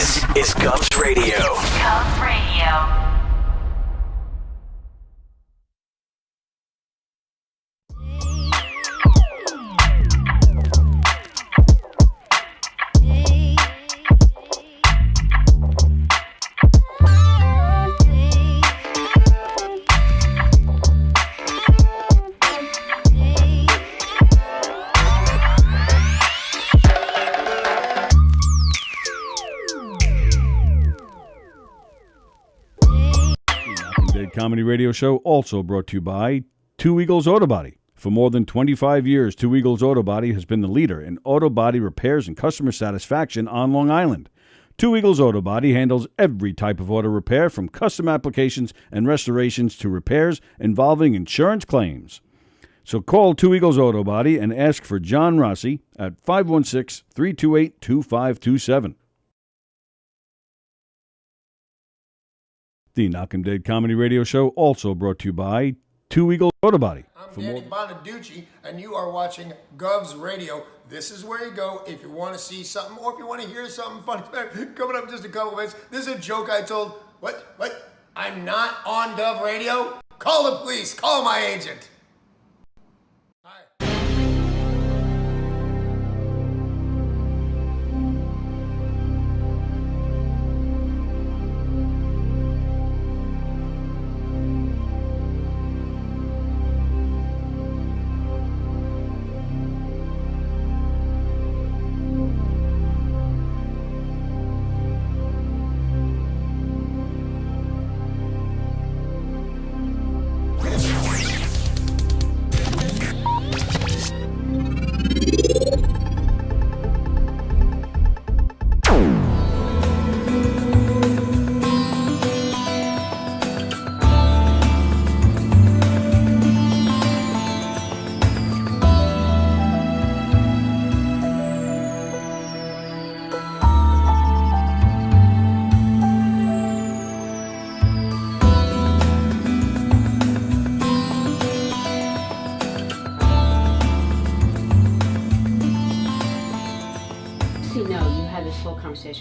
This is Gov's Radio. Gov's Radio. Comedy radio show also brought to you by Two Eagles Auto Body. For more than 25 years, Two Eagles Auto Body has been the leader in auto body repairs and customer satisfaction on Long Island. Two Eagles Auto Body handles every type of auto repair, from custom applications and restorations to repairs involving insurance claims. So call Two Eagles Auto Body and ask for John Rossi at 516-328-2527. The Knockem Dead Comedy Radio Show also brought to you by Two Eagles Auto Body. I'm Danny Bonaducci, and you are watching Gov's Radio. This is where you go if you want to see something or if you want to hear something funny. Coming up in just a couple minutes. This is a joke I told. What? I'm not on Gov Radio? Call the police. Call my agent. Hi.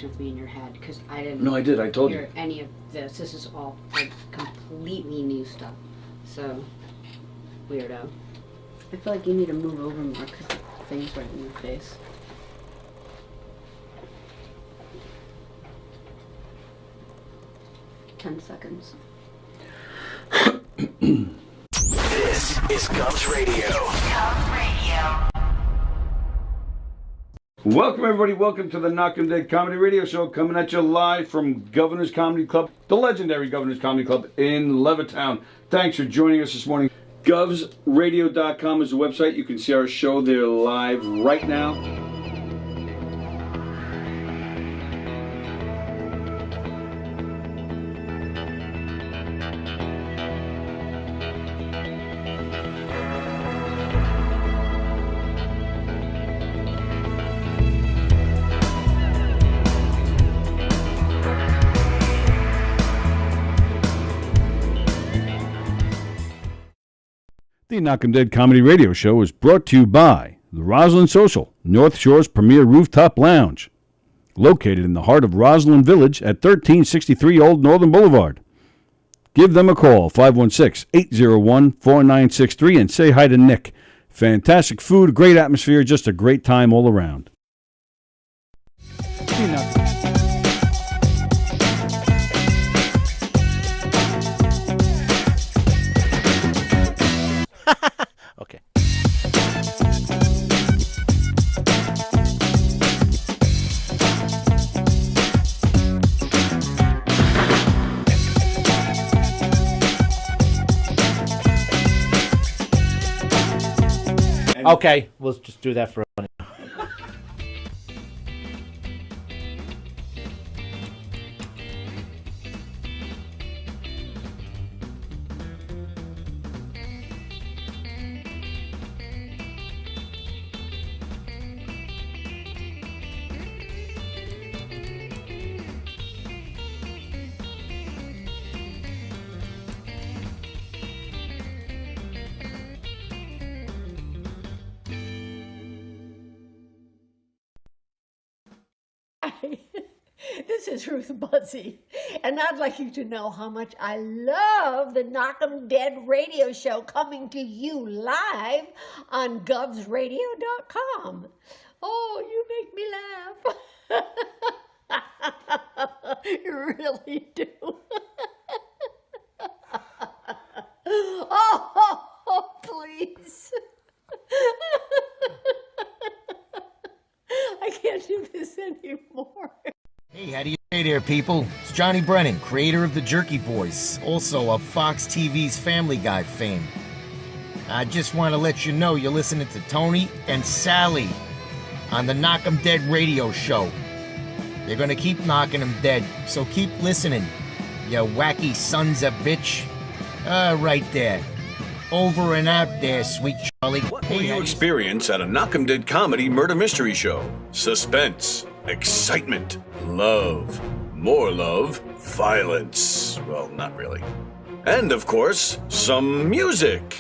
With me in your head, because I didn't. No, I did. I told hear you. Any of this. This is all like completely new stuff. So weirdo. I feel like you need to move over more because the thing's right in your face. Ten seconds. This is Gov's Radio. Gov's Radio. Welcome, everybody. Welcome to the Knockem Dead Comedy Radio Show, coming at you live from Governor's Comedy Club, the legendary Governor's Comedy Club in Levittown. Thanks for joining us this morning. GovsRadio.com is the website. You can see our show there live right now. The Knockem Dead Comedy Radio Show is brought to you by the Roslyn Social, North Shore's premier rooftop lounge, located in the heart of Roslyn Village at 1363 Old Northern Boulevard. Give them a call, 516-801-4963, and say hi to Nick. Fantastic food, great atmosphere, just a great time all around. Okay. Okay, we'll just do that for a minute. This is Ruth Buzzy, and I'd like you to know how much I love the Knockem Dead radio show coming to you live on govsradio.com. Oh, you make me laugh. You really do. Oh, please. I can't do this anymore. Hey, how do you say there, people? It's Johnny Brennan, creator of the Jerky Voice, also of Fox TV's Family Guy fame. I just want to let you know you're listening to Tony and Sallie on the Knockem Dead radio show. They're gonna keep knocking them dead, so keep listening, you wacky sons of bitch. Right there. Over and out there, sweet Charlie. What will you experience at a Knockem Dead comedy murder mystery show? Suspense, excitement, love, more love, violence. Well, not really. And of course, some music.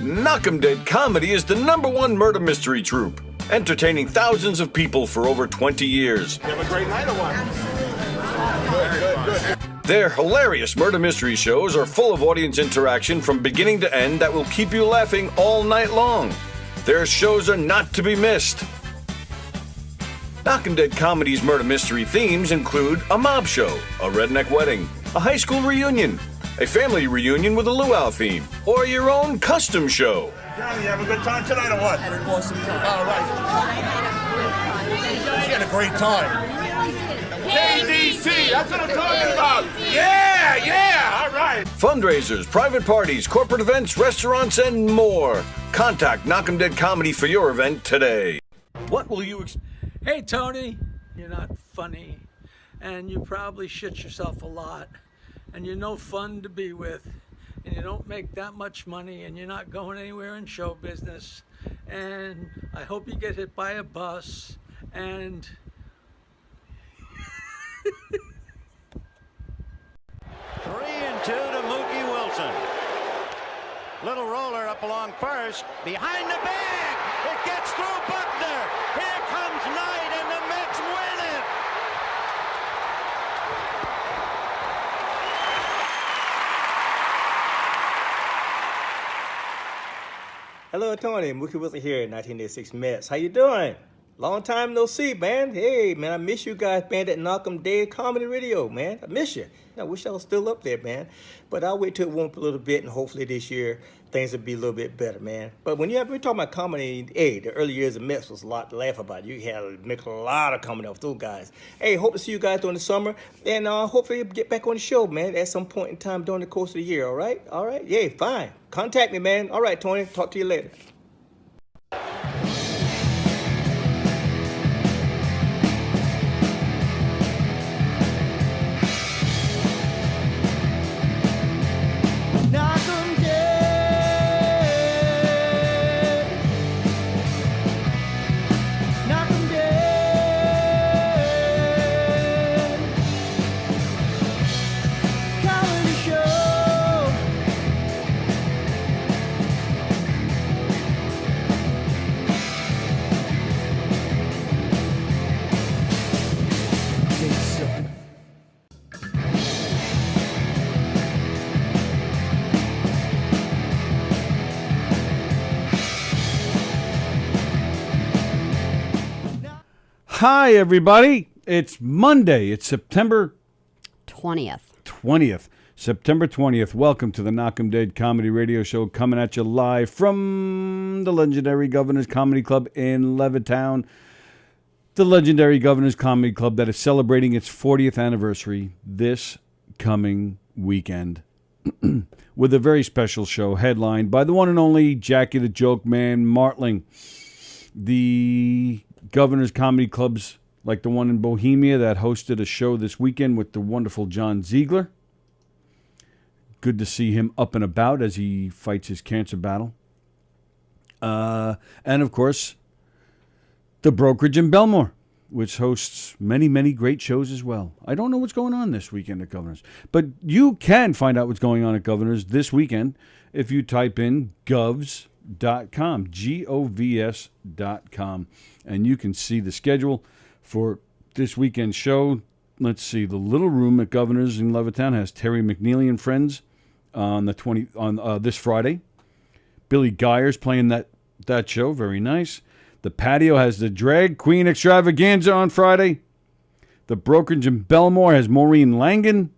Knockem Dead Comedy is the #1 murder mystery troupe, entertaining thousands of people for over 20 years. You have a great night or what? Good. Their hilarious murder mystery shows are full of audience interaction from beginning to end that will keep you laughing all night long. Their shows are not to be missed. Knockem Dead Comedy's murder mystery themes include a mob show, a redneck wedding, a high school reunion, a family reunion with a luau theme, or your own custom show. Johnny, you have a good time tonight or what? I had an awesome time. All right. You had a great time. KDC, that's what I'm talking about. Yeah, all right. Fundraisers, private parties, corporate events, restaurants, and more. Contact Knockem Dead Comedy for your event today. What will you Hey, Tony, you're not funny, and you probably shit yourself a lot, and you're no fun to be with, and you don't make that much money, and you're not going anywhere in show business, and I hope you get hit by a bus, and... 3-2 to Mookie Wilson. Little roller up along first. Behind the bag. It gets through Buckner. Here comes Knight, and the Mets win it. Hello, Tony. Mookie Wilson here, 1986 Mets. How you doing? Long time no see, man. Hey, man, I miss you guys, man, at Knockem Dead Comedy Radio, man. I miss you. I wish I was still up there, man. But I'll wait till it warm up a little bit, and hopefully this year things will be a little bit better, man. But when we're talking about comedy, hey, the early years of Mets was a lot to laugh about. You had to make a lot of comedy off those guys. Hey, hope to see you guys during the summer, and hopefully get back on the show, man, at some point in time during the course of the year, all right? All right? Yeah, fine. Contact me, man. All right, Tony. Talk to you later. Hi, everybody. It's Monday. It's September 20th. September 20th. Welcome to the Knockem Dead Comedy Radio Show, coming at you live from the legendary Governor's Comedy Club in Levittown. The legendary Governor's Comedy Club that is celebrating its 40th anniversary this coming weekend with a very special show headlined by the one and only Jackie the Joke Man Martling. The Governor's Comedy Clubs, like the one in Bohemia that hosted a show this weekend with the wonderful John Ziegler. Good to see him up and about as he fights his cancer battle. And, of course, the Brokerage in Belmore, which hosts many, many great shows as well. I don't know what's going on this weekend at Governor's, but you can find out what's going on at Governor's this weekend if you type in govs.com, govs.com, and you can see the schedule for this weekend show. Let's see. The Little Room at Governor's in Levittown has Terry McNeely and Friends on this Friday. Billy Geyer's playing that show. Very nice. The Patio has the Drag Queen Extravaganza on Friday. The Brokerage in Belmore has Maureen Langan.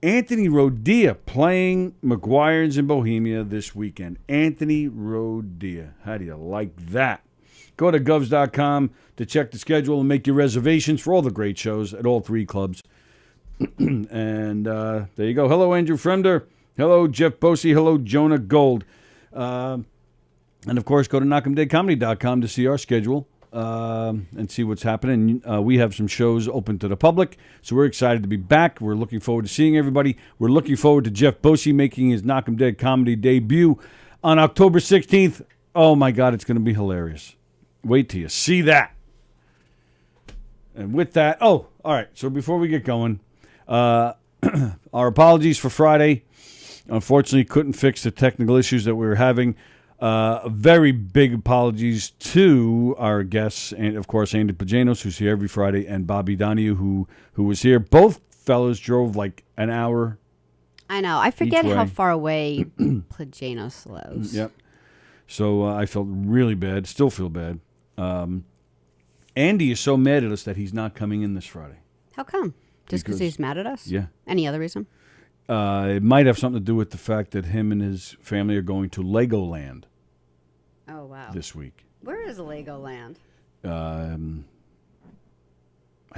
Anthony Rodia playing McGuire's in Bohemia this weekend. Anthony Rodia. How do you like that? Go to govs.com to check the schedule and make your reservations for all the great shows at all three clubs. And there you go. Hello, Andrew Fremder. Hello, Jeff Bosey. Hello, Jonah Gold. And, of course, go to knockemdeadcomedy.com to see our schedule and see what's happening. We have some shows open to the public, so we're excited to be back. We're looking forward to seeing everybody. We're looking forward to Jeff Bosey making his Knock 'em Dead comedy debut on October 16th. Oh, my God, it's going to be hilarious. Wait till you see that. And with that, all right, so before we get going, our apologies for Friday. Unfortunately, couldn't fix the technical issues that we were having. Very big apologies to our guests, and of course Andy Pajanos, who's here every Friday, and Bobby Donahue, who was here. Both fellas drove like an hour. I know. I forget how far away Pajanos lives. Yep. So I felt really bad. Still feel bad. Andy is so mad at us that he's not coming in this Friday. How come? Just because he's mad at us? Yeah. Any other reason? It might have something to do with the fact that him and his family are going to Legoland. Oh, wow. This week. Where is Legoland? I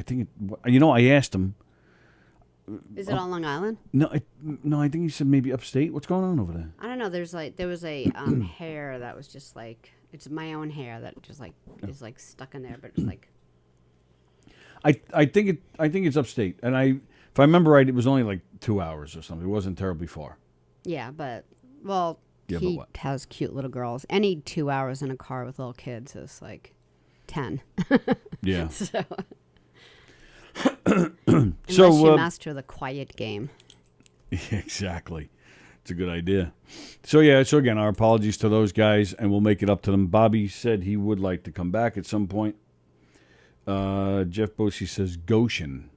think I asked him. Is it on Long Island? No, I think he said maybe upstate. What's going on over there? I don't know. There was a hair that was just like, it's my own hair that just like is like stuck in there, but it's like. I think it's upstate, and if I remember right, it was only like 2 hours or something. It wasn't terribly far. Yeah, but he has cute little girls. Any 2 hours in a car with little kids is like 10. Yeah. So unless you master the quiet game. Exactly. It's a good idea. So again, our apologies to those guys, and we'll make it up to them. Bobby said he would like to come back at some point. Jeff Bosey says Goshen.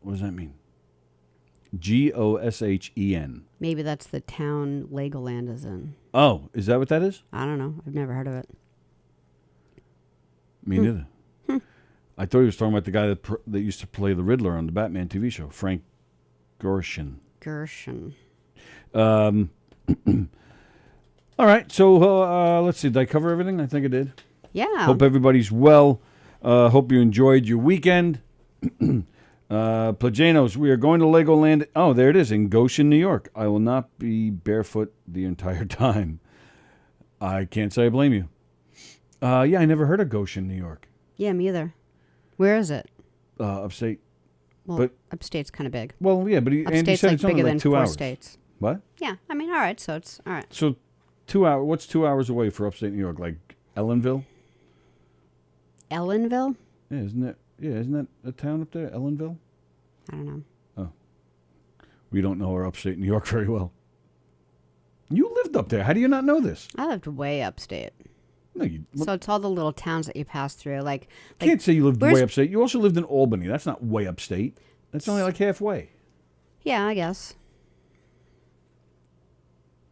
What does that mean? Goshen. Maybe that's the town Legoland is in. Oh, is that what that is? I don't know. I've never heard of it. Me neither. I thought he was talking about the guy that used to play the Riddler on the Batman TV show, Frank Gorshin. All right, so let's see. Did I cover everything? I think I did. Yeah. Hope everybody's well. Hope you enjoyed your weekend. Plajanos, we are going to Legoland. Oh, there it is, in Goshen, New York. I will not be barefoot the entire time. I can't say I blame you. Yeah, I never heard of Goshen, New York. Yeah, me either. Where is it? Upstate. Well, but upstate's kind of big. Well, yeah, but Andy said it's only bigger like than 2 4 hours. states. What? Yeah, I mean, all right, so it's all right. So 2 hours. What's 2 hours away for upstate New York? Like Ellenville? Ellenville? Yeah, isn't that a town up there? Ellenville? I don't know. Oh. We don't know our upstate New York very well. You lived up there. How do you not know this? I lived way upstate. No, so it's all the little towns that you pass through. Like can't say you lived way upstate. You also lived in Albany. That's not way upstate. That's only like halfway. Yeah, I guess.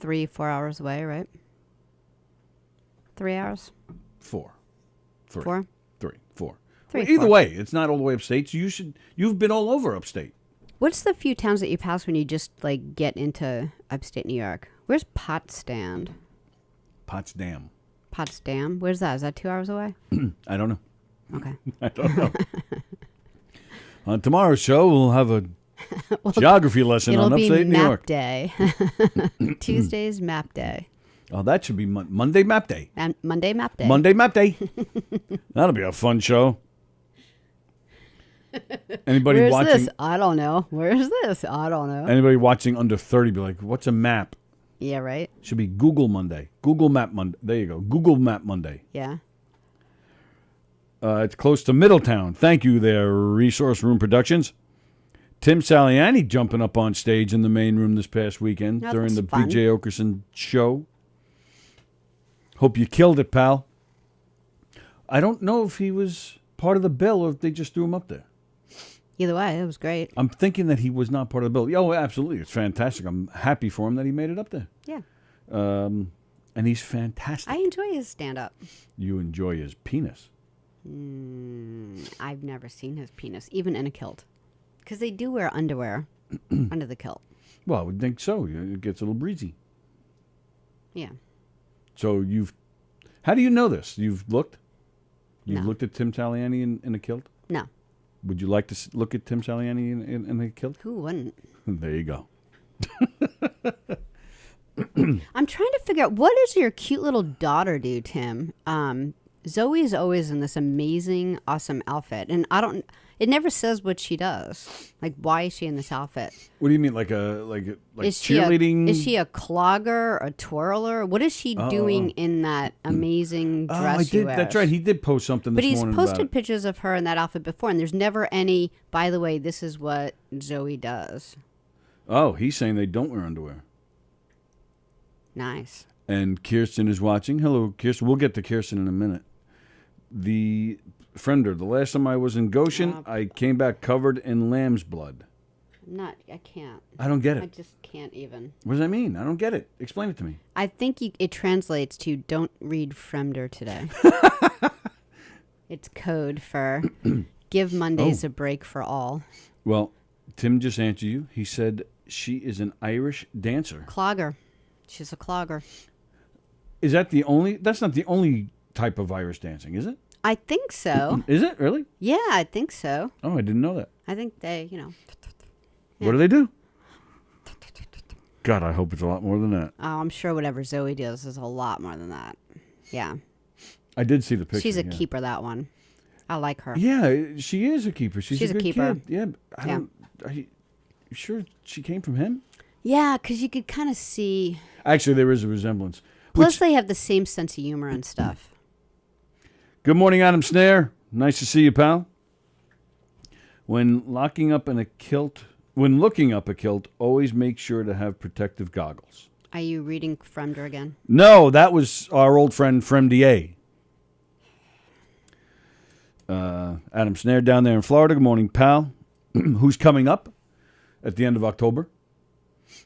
3-4 hours away, right? 3 hours? 4. 3. 4? 3. 4. 3. Well, either 4. way, it's not all the way upstate. So you've been all over upstate. What's the few towns that you pass when you just like get into upstate New York? Where's Potsdam? Potsdam. Potsdam? Where's that? Is that 2 hours away? I don't know. Okay. I don't know. On tomorrow's show, we'll have a geography lesson on upstate New York. It'll be map day. Tuesday's map day. Oh, that should be Monday map day. And Monday map day. Monday map day. That'll be a fun show. Anybody Where's watching? This? I don't know. Where's this? I don't know. Anybody watching under 30 be like, what's a map? Yeah, right. Should be Google Monday. Google Map Monday. There you go. Google Map Monday. Yeah. It's close to Middletown. Thank you there, Resource Room Productions. Tim Saliani jumping up on stage in the main room this past weekend during the fun. B.J. Okerson show. Hope you killed it, pal. I don't know if he was part of the bill or if they just threw him up there. Either way, it was great. I'm thinking that he was not part of the bill. Oh, absolutely. It's fantastic. I'm happy for him that he made it up there. Yeah. And he's fantastic. I enjoy his stand-up. You enjoy his penis. I've never seen his penis, even in a kilt. Because they do wear underwear under the kilt. Well, I would think so. It gets a little breezy. Yeah. So how do you know this? You've looked? No. Looked at Tim Saliani in a kilt? No. Would you like to look at Tim Saliani in a kilt? Who wouldn't? There you go. I'm trying to figure out, what does your cute little daughter do, Tim? Zoe's always in this amazing, awesome outfit. And it never says what she does. Like, why is she in this outfit? What do you mean, like cheerleading? Is she a clogger, a twirler? What is she doing in that amazing dress she wears? That's right. He did post something this morning. But he's posted pictures of her in that outfit before, and there's never any, by the way, this is what Zoe does. Oh, he's saying they don't wear underwear. Nice. And Kirsten is watching. Hello, Kirsten. We'll get to Kirsten in a minute. The Friender, the last time I was in Goshen, I came back covered in lamb's blood. I can't. I don't get it. I just can't even. What does that mean? I don't get it. Explain it to me. I think it translates to don't read Fremder today. It's code for give Mondays a break for all. Well, Tim just answered you. He said she is an Irish dancer. Clogger. She's a clogger. Is that that's not the only type of Irish dancing, is it? I think so. Is it really? Yeah, I think so. Oh, I didn't know that. I think they, Yeah. What do they do? God, I hope it's a lot more than that. Oh, I'm sure whatever Zoe does is a lot more than that. Yeah. I did see the picture. She's a keeper, that one. I like her. Yeah, she is a keeper. She's a good keeper. Kid. Yeah. Are you sure she came from him? Yeah, because you could kind of see. Actually, there is a resemblance. Plus, they have the same sense of humor and stuff. Good morning, Adam Snare. Nice to see you, pal. When looking up a kilt, always make sure to have protective goggles. Are you reading Fremder again? No, that was our old friend Fremdier. Adam Snare down there in Florida. Good morning, pal. Who's coming up at the end of October.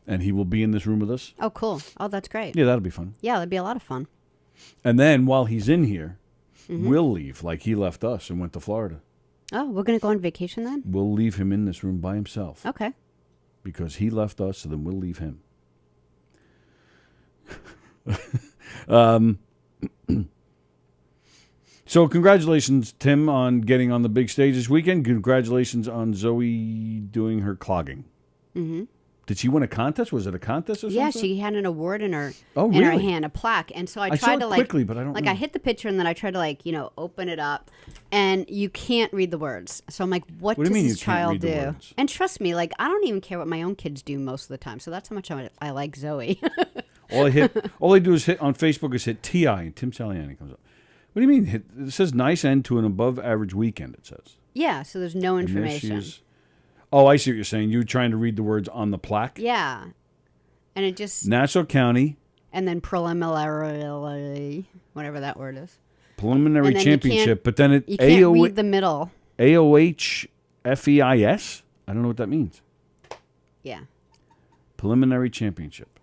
And he will be in this room with us. Oh, cool. Oh, that's great. Yeah, that'll be fun. Yeah, that'd be a lot of fun. And then while he's in here, we'll leave like he left us and went to Florida. Oh, we're going to go on vacation then? We'll leave him in this room by himself. Okay. Because he left us, so then we'll leave him. So congratulations, Tim, on getting on the big stage this weekend. Congratulations on Zoe doing her clogging. Mm-hmm. Did she win a contest? Was it a contest or something? Yeah, she had an award in her her hand, a plaque. And so I tried saw it to quickly, but I don't know. I hit the picture and then I tried to open it up, and you can't read the words. So I'm like, what do does you mean this you can't child read the do? words? And trust me, I don't even care what my own kids do most of the time. So that's how much I like Zoe. All I do is hit on Facebook is hit TI and Tim Saliani comes up. What do you mean? It says nice end to an above average weekend, it says. Yeah, so there's no information. Oh, I see what you're saying. You're trying to read the words on the plaque? Yeah. And it just... Nassau County. And then preliminary, whatever that word is. Preliminary championship, but then you can't read the middle. AOHFEIS? I don't know what that means. Yeah. Preliminary championship.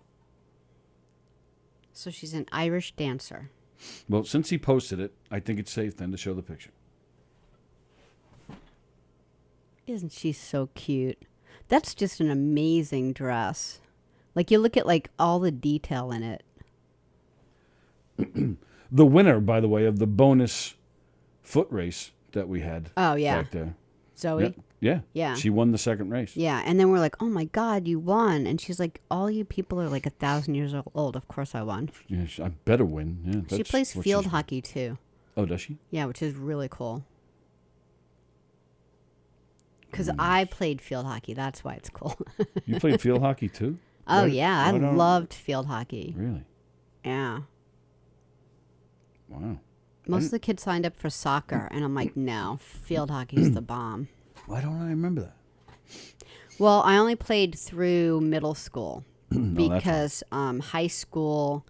So she's an Irish dancer. Well, since he posted it, I think it's safe then to show the picture. Isn't she so cute? That's just an amazing dress. You look at all the detail in it. The winner, by the way, of the bonus foot race that we had. Oh, yeah. Back there. Zoe? Yeah. Yeah. She won the second race. Yeah, and then we're like, oh my God, you won. And she's like, all you people are 1,000 years old. Of course I won. Yeah, I better win. Yeah, she plays field hockey too. Oh, does she? Yeah, which is really cool. Because I played field hockey. That's why it's cool. You played field hockey too? Oh, yeah. I loved field hockey. Really? Yeah. Wow. Most of the kids signed up for soccer, and I'm like, no, field hockey's the bomb. Why don't I remember that? Well, I only played through middle school because high school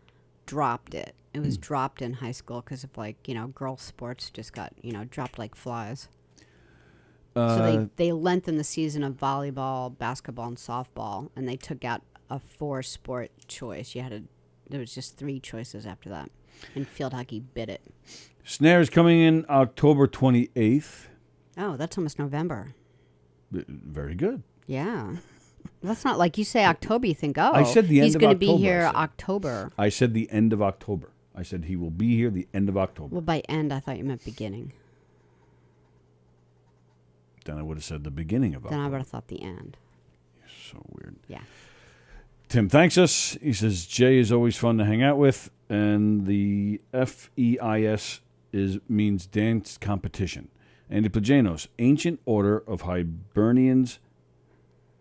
dropped it. It was dropped in high school because of girl sports just got, dropped like flies. So they lengthened the season of volleyball, basketball, and softball, and they took out a 4-sport choice. There was just 3 choices after that, and field hockey bit it. Snares coming in October 28th. Oh, that's almost November. Very good. Yeah. That's not like you say October, you think, oh, I said the end he's of going to be October, here I said. October. I said the end of October. I said he will be here the end of October. Well, by end, I thought you meant beginning. Then I would have said the beginning of Then October. I would have thought the end. So weird. Yeah. Tim thanks us. He says Jay is always fun to hang out with, and the FEIS means dance competition. Andy Plajanos, Ancient Order of Hibernians,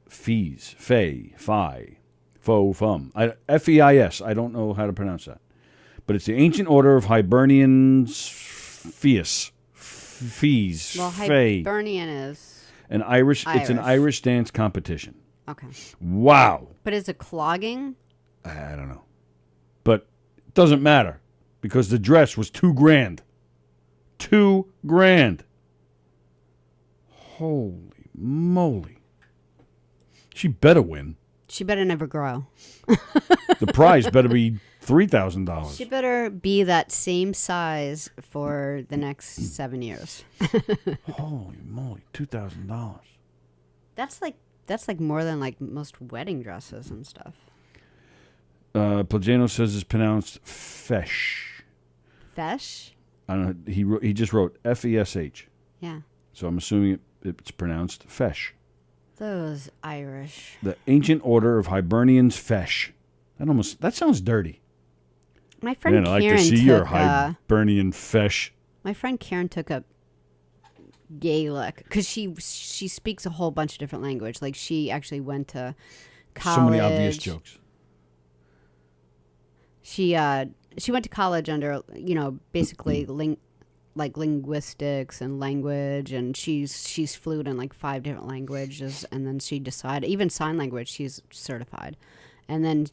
Fees, Fey, Phi, Fo, Fum. FEIS. I don't know how to pronounce that, but it's the Ancient Order of Hibernians, Fees, Well, Fey. Hibernian is An Irish. It's an Irish dance competition. Okay. Wow. But is it clogging? I don't know. But it doesn't matter because the dress was $2,000. $2,000. Holy moly. She better win. She better never grow. The prize better be $3,000. She better be that same size for the next 7 years. Holy moly, $2,000. That's like more than like most wedding dresses and stuff. Plagano says it's pronounced fesh. Fesh? I don't know. He just wrote FESH. Yeah. So I'm assuming it's pronounced fesh. Those Irish. The Ancient Order of Hibernians fesh. That sounds dirty. My friend Man, I'd Karen like to see took, your Hibernian fesh. My friend Karen took up Gaelic because she speaks a whole bunch of different language. Like she actually went to college. So many obvious jokes. She went to college under basically linguistics and language, and she's fluent in like 5 different languages. And then she decided even sign language she's certified. And then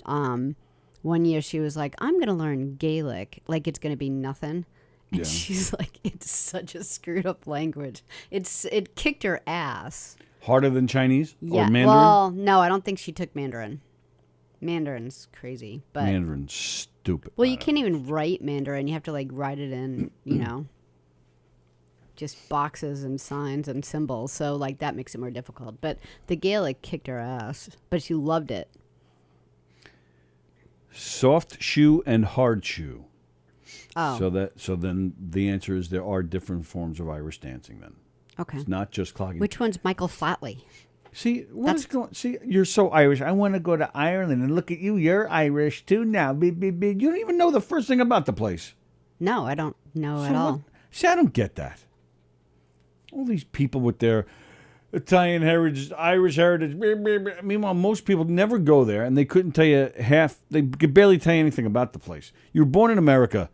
one year she was like, I'm gonna learn Gaelic, like it's gonna be nothing. And Yeah. she's like, it's such a screwed up language. It kicked her ass. Harder than Chinese or Mandarin? Well, no, I don't think she took Mandarin. Mandarin's crazy, but Mandarin's stupid. well, you can't even write Mandarin. You have to like write it in, just boxes and signs and symbols. So like that makes it more difficult. But the Gaelic kicked her ass, but she loved it. Soft shoe and hard shoe. Oh. So then the answer is there are different forms of Irish dancing then. Okay. It's not just clogging. Which one's Michael Flatley? See, you're so Irish. I want to go to Ireland and look at you. You're Irish too now. You don't even know the first thing about the place. No, I don't know at all. See, I don't get that. All these people with their Italian heritage, Irish heritage. Meanwhile, most people never go there, and they couldn't tell you they could barely tell you anything about the place. You were born in America.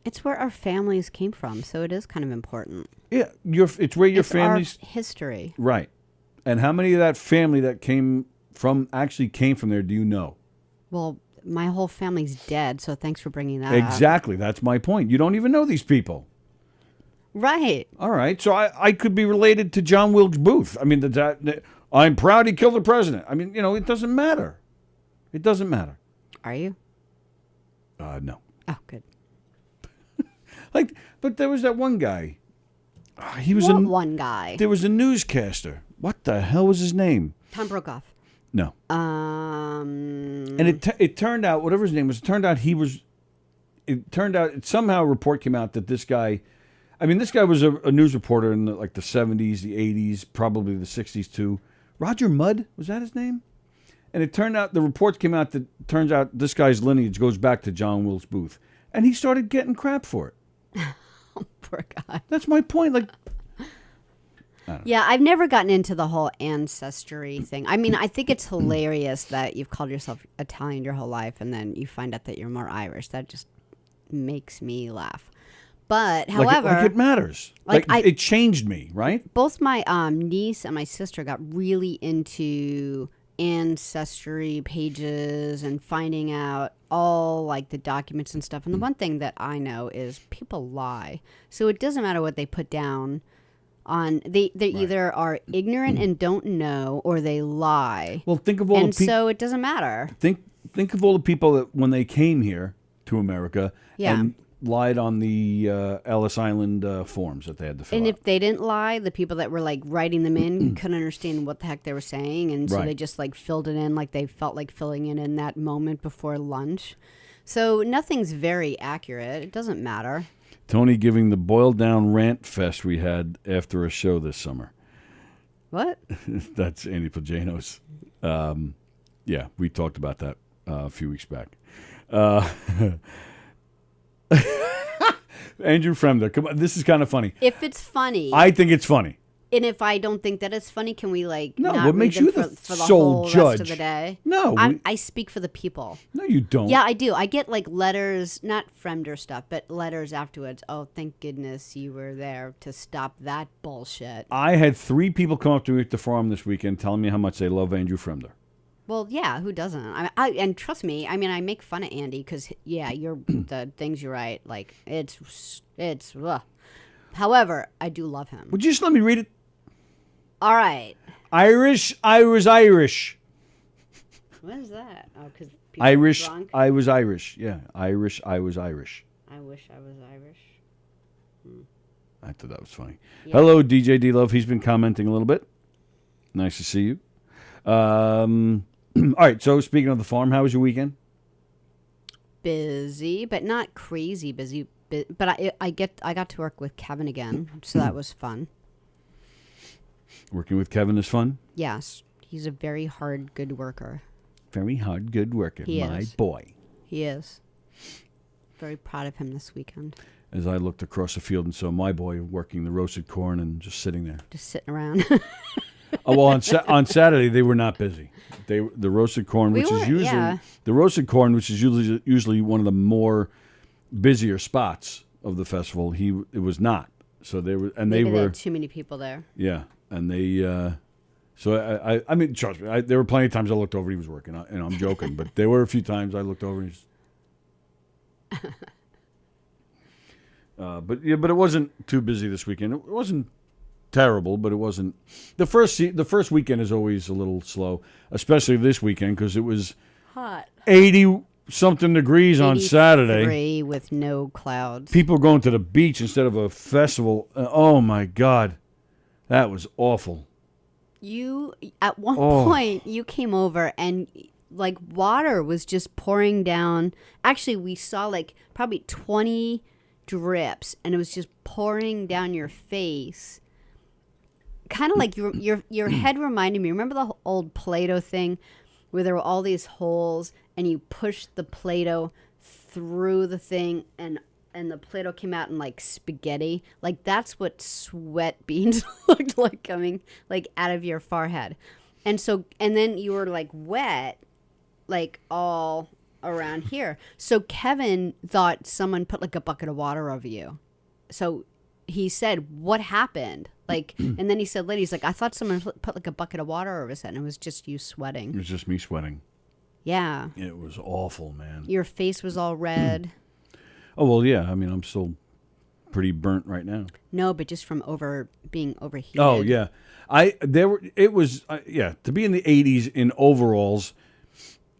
It's where our families came from, so it is kind of important. Yeah, it's where your family's our history. Right. And how many of that family that came from there do you know? Well, my whole family's dead, so thanks for bringing that up. Exactly. That's my point. You don't even know these people. Right. All right. So I could be related to John Wilkes Booth. I mean, I'm proud he killed the president. I mean, it doesn't matter. It doesn't matter. Are you? No. Oh, good. But there was that one guy. He was one guy. There was a newscaster. What the hell was his name? Tom Brokaw. No. And it turned out, whatever his name was, it somehow a report came out that this guy, this guy was a news reporter in the 70s, the 80s, probably the 60s too. Roger Mudd, was that his name? And it turned out, the reports came out that turns out this guy's lineage goes back to John Wilkes Booth. And he started getting crap for it. Oh, poor guy. That's my point. Yeah, I've never gotten into the whole ancestry thing. I think it's hilarious that you've called yourself Italian your whole life and then you find out that you're more Irish. That just makes me laugh. But, however... It matters. It changed me, right? Both my niece and my sister got really into ancestry pages and finding out all the documents and stuff. And the one thing that I know is people lie. So it doesn't matter what they put down on they either are ignorant and don't know, or they lie. Well, think of all and the people. so it doesn't matter. Think of all the people that when they came here to America Yeah. and lied on the Ellis Island forms that they had to fill And out. if they didn't lie, the people that were like writing them in couldn't understand what the heck they were saying, and so Right. they just like filled it in like they felt like filling it in that moment before lunch. So nothing's very accurate. It doesn't matter. Tony giving the boiled down rant fest we had after a show this summer. What? That's Andy Pagano's. Yeah, we talked about that a few weeks back. Andrew Fremder, come on, this is kind of funny. If it's funny, I think it's funny. and if I don't think that it's funny, can we like No, not what read makes them you for, the for the sole whole rest of judge? the day? No, I speak for the people. No, you don't. Yeah, I do. I get like letters, not Fremder stuff, but letters afterwards. Oh, thank goodness you were there to stop that bullshit. I had 3 people come up to me at the farm this weekend telling me how much they love Andrew Fremder. Well, yeah, who doesn't? And trust me, I mean, I make fun of Andy because, yeah, you're the things you write, like, it's. Ugh. However, I do love him. Would you just let me read it? All right. Irish, I was Irish. What is that? Oh, because Irish, drunk? I was Irish. Yeah, Irish, I was Irish. I wish I was Irish. I thought that was funny. Yeah. Hello, DJ D Love. He's been commenting a little bit. Nice to see you. All right, so speaking of the farm, how was your weekend? Busy, but not crazy busy. But I got to work with Kevin again, so that was fun. Working with Kevin is fun? Yes, he's a very hard, good worker. Very hard, good worker. He My is. boy. He is. Very proud of him this weekend. As I looked across the field and saw my boy working the roasted corn and just sitting there. Just sitting around. Oh, well, on Saturday they were not busy. The roasted corn, which is usually the roasted corn, which is usually one of the more busier spots of the festival. It was not. So they were, and Maybe they were had too many people there. Yeah, and they. So I mean, trust me. There were plenty of times I looked over. He was working, and I'm joking, but there were a few times I looked over. And but it wasn't too busy this weekend. It wasn't terrible, but it wasn't. The first weekend is always a little slow, especially this weekend because it was hot, 80-something degrees on Saturday with no clouds. People were going to the beach instead of a festival. Oh my God, that was awful. You at one point you came over and like water was just pouring down. Actually, we saw like probably 20 drips, and it was just pouring down your face. Kind of like your head reminded me. Remember the old Play-Doh thing where there were all these holes and you pushed the Play-Doh through the thing and the Play-Doh came out in like spaghetti? Like that's what sweat beans looked like coming like out of your forehead. And then you were like wet like all around here. So Kevin thought someone put like a bucket of water over you. So he said, "What happened?" Like, and then he said later, he's like, "I thought someone put like a bucket of water over his head, and it was just you sweating." It was just me sweating. Yeah. It was awful, man. Your face was all red. Oh well, yeah. I mean, I'm still pretty burnt right now. No, but just from being overheated. Oh yeah, It was to be in the 80s in overalls,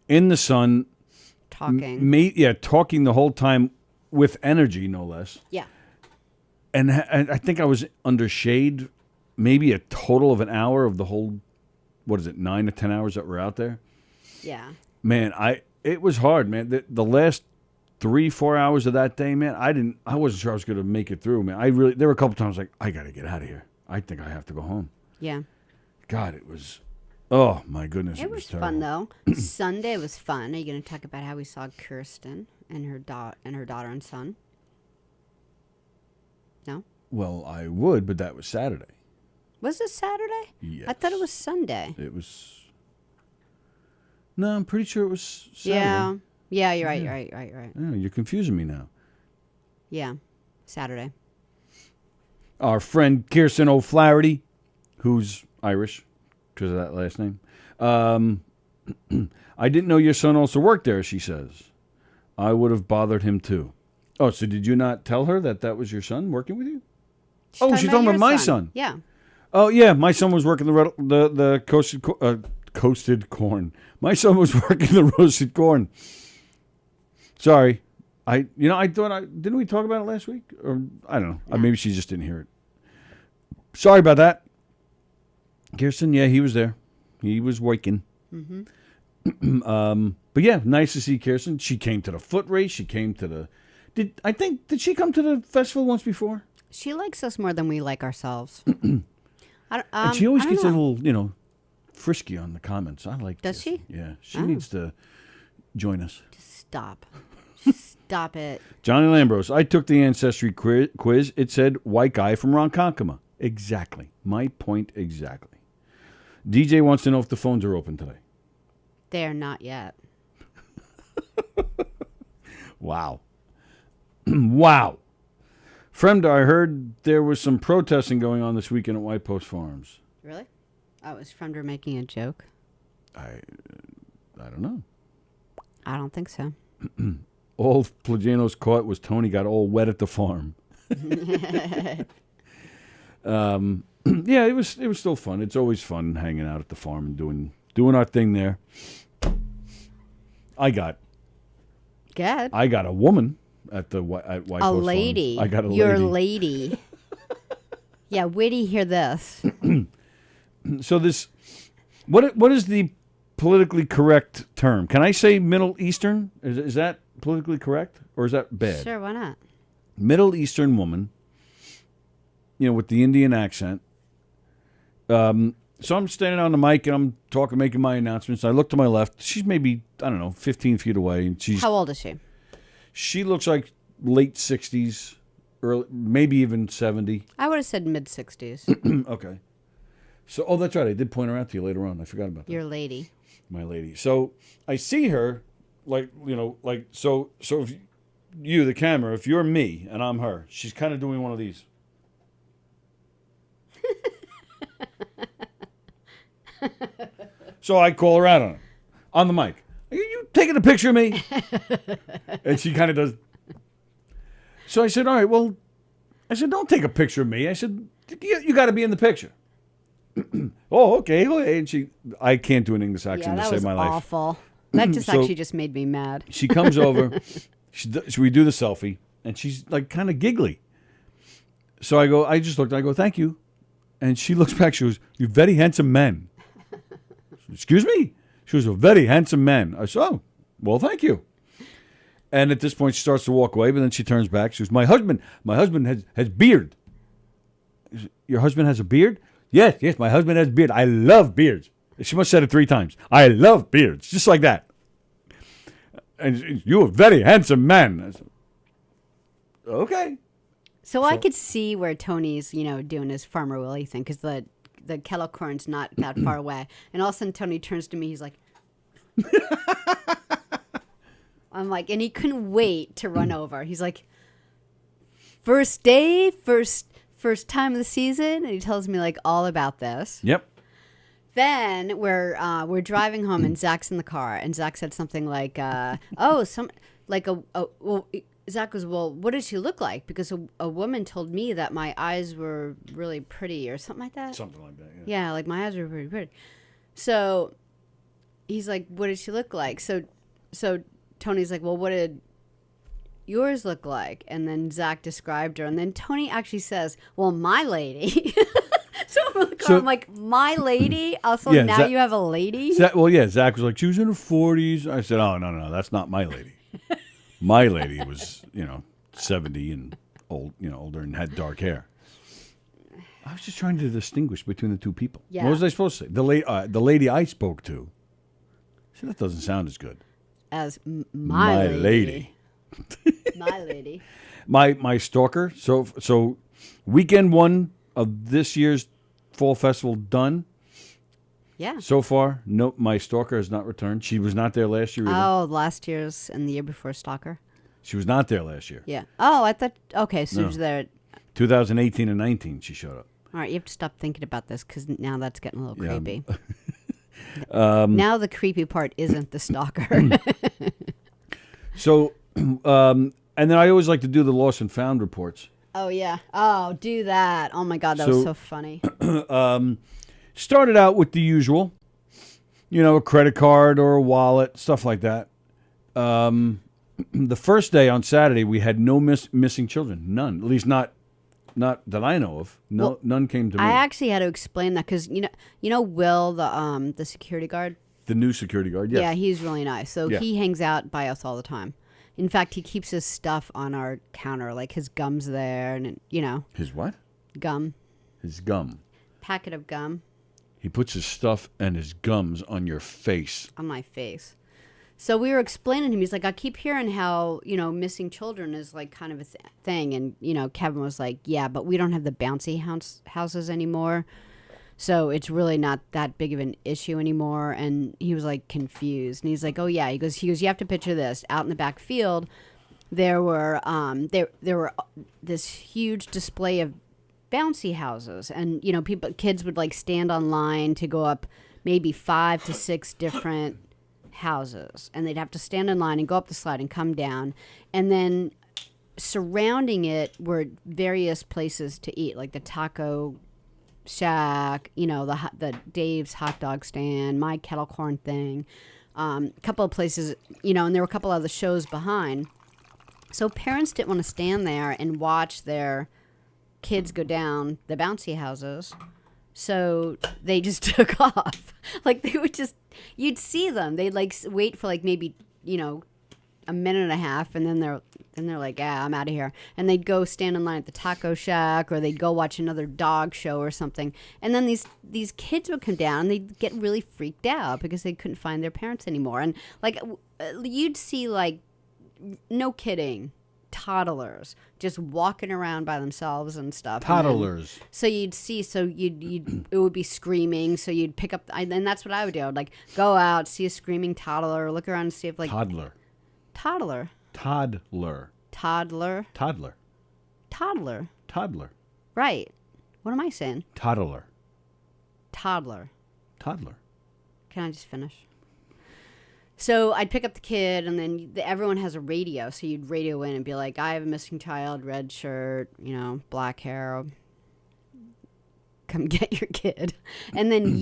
in the sun, talking. Talking the whole time with energy, no less. Yeah. And I think I was under shade maybe a total of an hour of the whole, 9 to 10 hours that were out there? Yeah. Man, it was hard, man. The last 3-4 hours of that day, man, I wasn't sure I was going to make it through, man. There were a couple times like, I got to get out of here. I think I have to go home. Yeah. God, it was, oh my goodness. It was terrible. fun though. Sunday was fun. Are you going to talk about how we saw Kirsten and her daughter and son? No? Well, I would, but that was Saturday. Was it Saturday? Yes. I thought it was Sunday. It was. No, I'm pretty sure it was Saturday. Yeah. Yeah, you're right. You're right. Yeah, you're confusing me now. Yeah, Saturday. Our friend Kirsten O'Flaherty, who's Irish because of that last name. I didn't know your son also worked there, she says. I would have bothered him too. Oh, so did you not tell her that was your son working with you? She's talking about your my son. Yeah. Oh yeah, my son was working the coasted corn. My son was working the roasted corn. Sorry, I thought didn't we talk about it last week, or I don't know. No. Maybe she just didn't hear it. Sorry about that. Kirsten, yeah, he was there. He was working. Mm-hmm. But yeah, nice to see Kirsten. She came to the foot race. She came to the. Did she come to the festival once before? She likes us more than we like ourselves. And she always gets a little, frisky on the comments. I like. Does Kirsten. she? Yeah, she needs to join us. Just stop. Stop it. Johnny Lambros, I took the ancestry quiz. It said white guy from Ronkonkoma. Exactly. My point exactly. DJ wants to know if the phones are open today. They're not yet. Wow. Wow. Fremda, I heard there was some protesting going on this weekend at White Post Farms. Really? Oh, was Fremder making a joke? I don't know. I don't think so. All Plagianos caught was Tony got all wet at the farm. Yeah, it was still fun. It's always fun hanging out at the farm and doing our thing there. I got a woman at White Post A lady. Farms. I got a Your lady. lady. Yeah, wait till you hear this. So this, what is the politically correct term? Can I say Middle Eastern? Is that politically correct, or is that bad? Sure, why not? Middle Eastern woman, with the Indian accent. So I'm standing on the mic and I'm talking, making my announcements. I look to my left. She's maybe, 15 feet away. And How old is she? She looks like late 60s, early, maybe even 70. I would have said mid-60s. Okay. So, that's right. I did point her out to you later on. I forgot about that. Your lady. My lady. So I see her, so if you, the camera, if you're me and I'm her, she's kind of doing one of these. So I call her out on the mic. Are you taking a picture of me? And she kind of does. So I said, all right, don't take a picture of me. I said, you got to be in the picture. Oh, okay. And I can't do an English accent to save my life. Awful. That just actually just made me mad. She comes over. We do the selfie, and she's like kind of giggly. So I just looked, I go, thank you. And she looks back, she goes, you're very handsome man. Excuse me? She was a very handsome man. I said, oh, well, thank you. And at this point, she starts to walk away, but then she turns back. She goes, my husband has beard. Your husband has a beard? Yes, my husband has beard. I love beards. She must have said it 3 times. I love beards, just like that. And you're a very handsome man. I said, okay. So I could see where Tony's, doing his Farmer Willie thing, because the kettle corn's not that far away. And all of a sudden, Tony turns to me. He's like, I'm like, and he couldn't wait to run over. He's like, first day, first time of the season. And he tells me like all about this. Yep. Then we're driving home, and Zach's in the car, and Zach said something like, Zach goes, well, what did she look like? Because a woman told me that my eyes were really pretty or something like that. Something like that, yeah. Yeah, like my eyes were pretty pretty. So he's like, what did she look like? So Tony's like, well, what did yours look like? And then Zach described her. And then Tony actually says, well, my lady. So I'm like, my lady? Also, yeah, now you have a lady? Zach was like, she was in her 40s. I said, oh, no, that's not my lady. My lady was, 70 and old, older and had dark hair. I was just trying to distinguish between the two people. Yeah. What was I supposed to say? The lady I spoke to. See, that doesn't sound as good. As my lady. My lady. My stalker. So weekend 1 of this year's fall festival done. Yeah. So far, no, my stalker has not returned. She was not there last year either. Oh, last year's and the year before stalker. She was not there last year. Yeah. Oh, I thought. Okay, so No. she was there. 2018 and 19, she showed up. All right, you have to stop thinking about this because now that's getting a little Yeah. creepy. Now the creepy part isn't the stalker. So, and then I always like to do the lost and found reports. Oh, yeah. Oh, do that. Oh, my God. That was so funny. Started out with the usual, a credit card or a wallet, stuff like that. The first day on Saturday, we had no missing children. None. At least not that I know of. None came to me. I actually had to explain that because, Will, the security guard? The new security guard, yes. Yeah, he's really nice. So Yeah. he hangs out by us all the time. In fact, he keeps his stuff on our counter, like his gum's there and, His what? Gum. His gum. Packet of gum He puts his stuff and his gums on your face. on my face. So we were explaining to him, he's like, I keep hearing how, missing children is like kind of a thing. And, Kevin was like, yeah, but we don't have the bouncy houses anymore. So it's really not that big of an issue anymore. And he was like confused. And he's like, oh yeah. He goes, you have to picture this. Out in the back field, there were this huge display of bouncy houses. And, kids would like stand on line to go up maybe 5 to 6 different houses, and they'd have to stand in line and go up the slide and come down, and then surrounding it were various places to eat, like the taco shack, the Dave's hot dog stand, my kettle corn thing, a couple of places, and there were a couple other shows behind. So parents didn't want to stand there and watch their kids go down the bouncy houses. So they just took off. Like they would just, you'd see them. They'd like wait for like maybe, a minute and a half, and then they're like, yeah, I'm out of here. And they'd go stand in line at the taco shack, or they'd go watch another dog show or something. And then these kids would come down and they'd get really freaked out because they couldn't find their parents anymore. And like you'd see like, no kidding, toddlers just walking around by themselves and stuff. Toddlers. And so you'd see, it would be screaming. So you'd pick up, and that's what I would do. I'd like go out, see a screaming toddler, look around and see if like Toddler. Toddler. Toddler. Toddler. Toddler. Toddler. Toddler. Right. What am I saying? Toddler. Toddler. Toddler. Can I just finish? So I'd pick up the kid, and then everyone has a radio. So you'd radio in and be like, I have a missing child, red shirt, black hair. Come get your kid. And then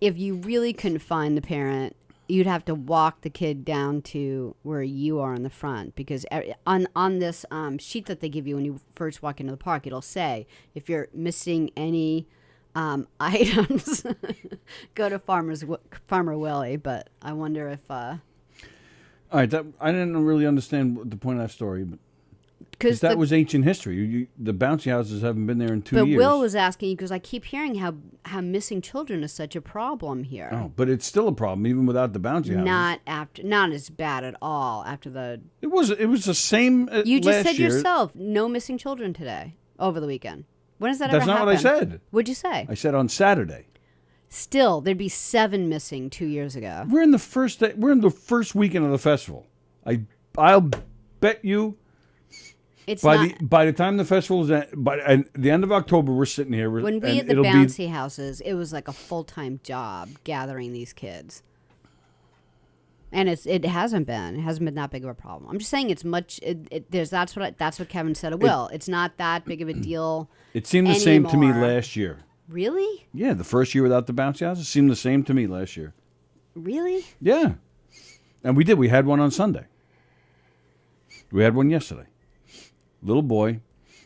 if you really couldn't find the parent, you'd have to walk the kid down to where you are in the front. Because on this sheet that they give you when you first walk into the park, it'll say, if you're missing any items, go to Farmer Willie. But I wonder if all right, I didn't really understand the point of that story, but because that was ancient history. The bouncy houses haven't been there in 2 years. But Will was asking, because I keep hearing how missing children is such a problem here. Oh, but it's still a problem even without the bouncy houses. Not as bad at all after the. It was the same. You just last said year. Yourself, no missing children today over the weekend. When does that ever happen? happen? That's not what I said. What'd you say? I said on Saturday. Still, there'd be 7 missing 2 years ago. We're in the first day. We're in the first weekend of the festival. I'll bet you. It's by the time the festival is at the end of October, we're sitting here. When we had the bouncy houses, it was like a full-time job gathering these kids. And it hasn't been that big of a problem. I'm just saying it's much. That's what Kevin said. It's not that big of a deal. It seemed the same to me last year. Really? Yeah, the first year without the bouncy houses seemed the same to me last year. Really? Yeah, and we did. We had one on Sunday. We had one yesterday. Little boy,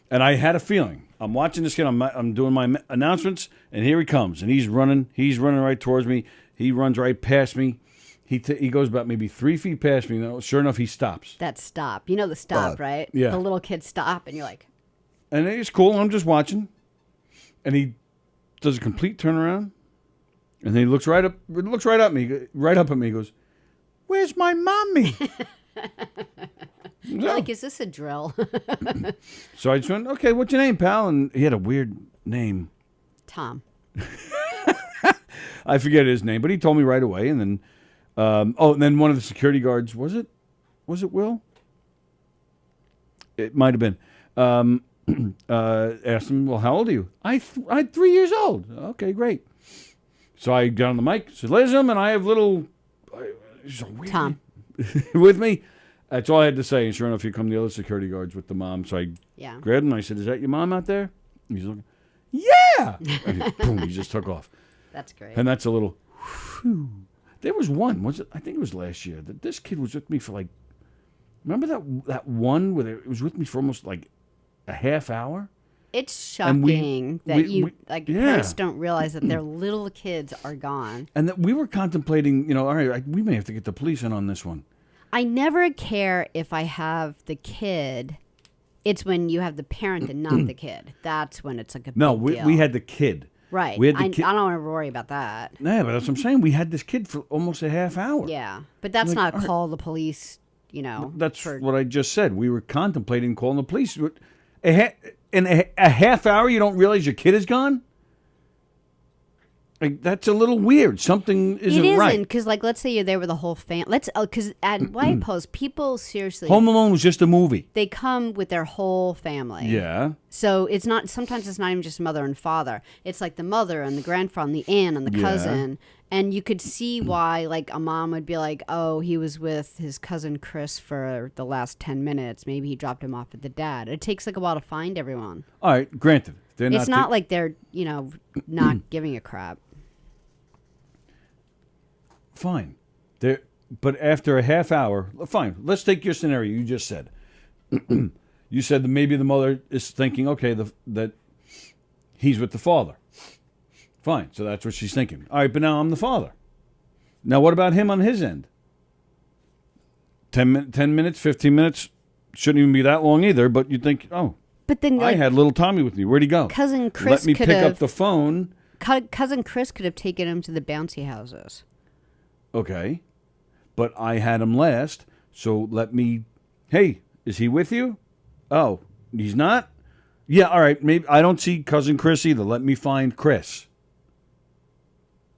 and I had a feeling. I'm watching this kid. I'm doing my announcements, and here he comes, and he's running. He's running right towards me. He runs right past me. He goes about maybe 3 feet past me. And sure enough, he stops. That stop. You know the stop, right? Yeah. The little kid stop, and you're like. And it's cool. I'm just watching, and he does a complete turnaround, and then he looks right up at me. He goes, "Where's my mommy?" You're like, is this a drill? So I just went, "Okay, what's your name, pal?" And he had a weird name. Tom. I forget his name, but he told me right away. And then, and then one of the security guards, was it Will? It might have been. Asked him, "Well, how old are you?" I'm 3 years old. Okay, great. So I got on the mic, said, "Ladies and gentlemen, I have little Tom with me." That's all I had to say. And sure enough, here come the other security guards with the mom. So I grabbed him. I said, "Is that your mom out there?" And he's looking. Yeah. And boom! He just took off. That's great. And that's a little. Whew. There was one. Was it? I think it was last year. That this kid was with me for like. Remember that one where it was with me for almost like a half hour. It's shocking that parents don't realize that their little kids are gone. And that we were contemplating, all right, we may have to get the police in on this one. I never care if I have the kid. It's when you have the parent and not the kid. That's when it's like a big deal. We had the kid. Right. We had the kid. I don't want to worry about that. Yeah, but that's what I'm saying. We had this kid for almost a half hour. Yeah, but that's Like, not all right. call the police, That's what I just said. We were contemplating calling the police. In a half hour, you don't realize your kid is gone? Like, that's a little weird. Something isn't right. Because, let's say you're there with the whole family. Because at White Post, people seriously... Home Alone was just a movie. They come with their whole family. Yeah. So it's not... Sometimes it's not even just mother and father. It's like the mother and the grandfather and the aunt and the cousin. And you could see why, a mom would be like, oh, he was with his cousin Chris for the last 10 minutes. Maybe he dropped him off at the dad. It takes, a while to find everyone. All right, granted. It's not like they're, not giving a crap. Fine. But after a half hour, fine. Let's take your scenario you just said. You said that maybe the mother is thinking, okay, that he's with the father. Fine. So that's what she's thinking. All right, but now I'm the father. Now what about him on his end? 10 minutes, 15 minutes, shouldn't even be that long either, but you think, oh, but then I had little Tommy with me. Where'd he go? Cousin Chris Let me pick up the phone. Cousin Chris could have taken him to the bouncy houses. Okay. But I had him last, so hey, is he with you? Oh, he's not? Yeah, all right, maybe I don't see Cousin Chris either. Let me find Chris.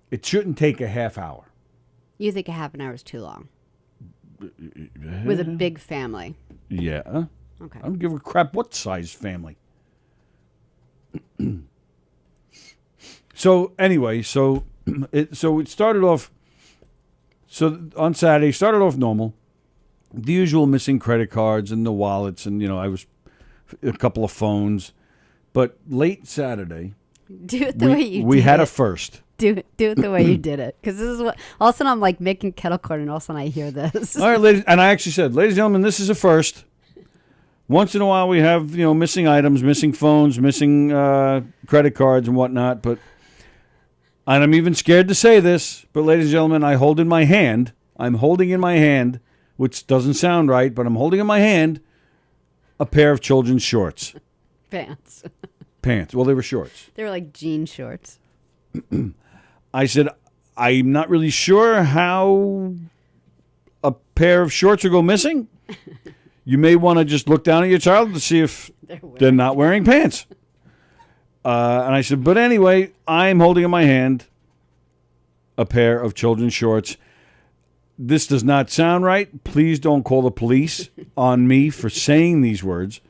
It shouldn't take a half hour. You think a half an hour is too long? With a big family. Yeah. Okay. I don't give a crap what size family. So anyway, it started off. So on Saturday, started off normal. The usual missing credit cards and the wallets, and I was a couple of phones. But late Saturday, do it the way you did we had it. a first. Do it the way you did it, because this is what. All of a sudden, I'm making kettle corn, and all of a sudden, I hear this. All right, ladies, and I actually said, ladies and gentlemen, this is a first. Once in a while, we have missing items, missing phones, missing credit cards and whatnot. And I'm even scared to say this, but ladies and gentlemen, I'm holding in my hand, which doesn't sound right, but I'm holding in my hand a pair of children's shorts. Pants. Well, they were shorts. They were like jean shorts. I said, I'm not really sure how a pair of shorts will go missing. You may want to just look down at your child to see if they're not wearing pants. And I said, but anyway, I'm holding in my hand a pair of children's shorts. This does not sound right. Please don't call the police on me for saying these words.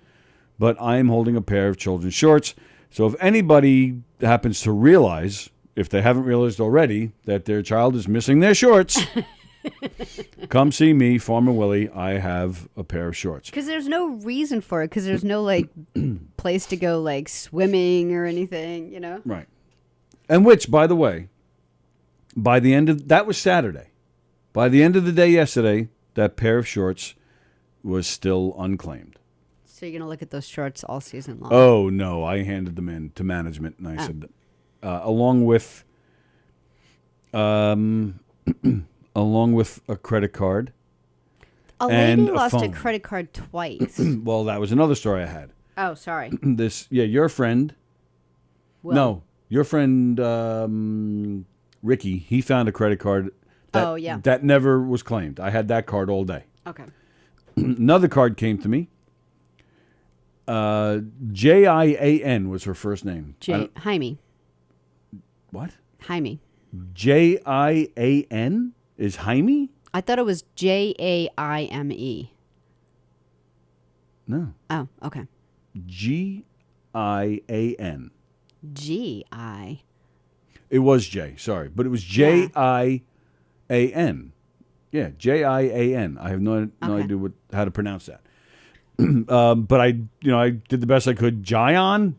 But I'm holding a pair of children's shorts. So if anybody happens to realize, if they haven't realized already, that their child is missing their shorts, come see me, Farmer Willie. I have a pair of shorts. Because there's no reason for it. Because there's no place to go swimming or anything. Right. And which, by the way, by the end of that was Saturday. By the end of the day yesterday, that pair of shorts was still unclaimed. So you're gonna look at those shorts all season long? Oh no! I handed them in to management, and I said, along with a credit card. A and lady lost a phone. credit card twice. Well, that was another story I had. Oh, sorry. Your friend. Will. No, your friend Ricky. He found a credit card. That never was claimed. I had that card all day. Okay. Another card came to me. Jian was her first name. Jaime. What? Jaime. Jian is Jaime? I thought it was Jaime. No. Oh, okay. Gian. Gi. It was J, sorry. But it was Jian. Yeah, Jian. I have no idea how to pronounce that. But I did the best I could. Jian,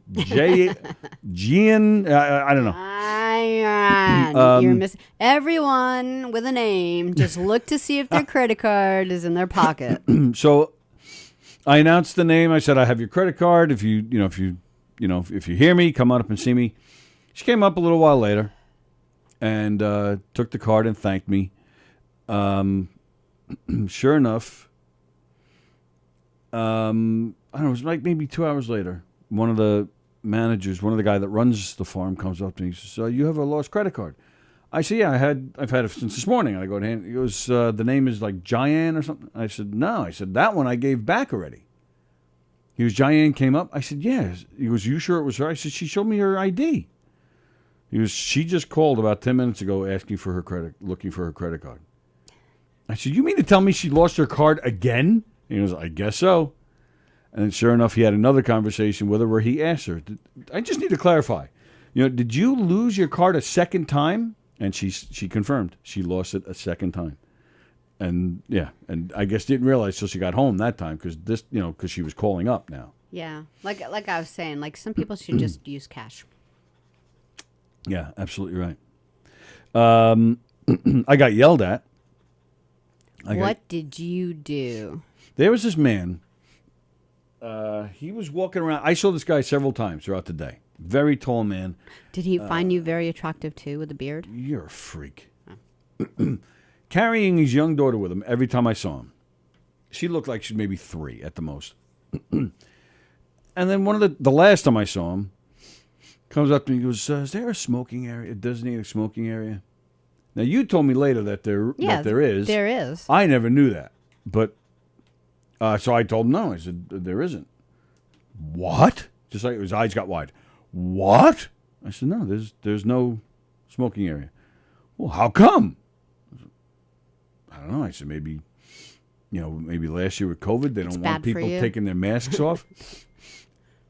Gian. I don't know. You're missing. Everyone with a name just look to see if their credit card is in their pocket. So I announced the name. I said, I have your credit card. If you hear me, come on up and see me. She came up a little while later and took the card and thanked me. Sure enough, I don't know, it was like maybe 2 hours later, one of the managers, one of the guy that runs the farm comes up to me and says, you have a lost credit card. I said, yeah, I've had it since this morning. And I go to him. He goes, the name is like Jian or something. I said, no. I said, that one I gave back already. He was, Jian came up. I said, yeah. He goes, you sure it was her? I said, she showed me her ID. He was, she just called about 10 minutes ago asking for looking for her credit card. I said, you mean to tell me she lost her card again? He goes, I guess so. And sure enough, he had another conversation with her where he asked her, I just need to clarify, did you lose your card a second time? And she confirmed she lost it a second time. And yeah, and I guess didn't realize till she got home that time because she was calling up now. Yeah, like I was saying, like some people should just use cash. Yeah, absolutely right. I got yelled at. What did you do? There was this man. He was walking around. I saw this guy several times throughout the day. Very tall man. Did he find you very attractive too with a beard? You're a freak. Carrying his young daughter with him every time I saw him. She looked like she's maybe 3 at the most. And then one of the last time I saw him, comes up to me and goes, is there a smoking area? Does it need a smoking area? Now, you told me later that there is. There is. I never knew that. But, so I told him no. I said, there isn't. What? Just like his eyes got wide. What? I said, no, there's no smoking area. Well, how come? I don't know. I said, maybe last year with COVID, they don't want people taking their masks off.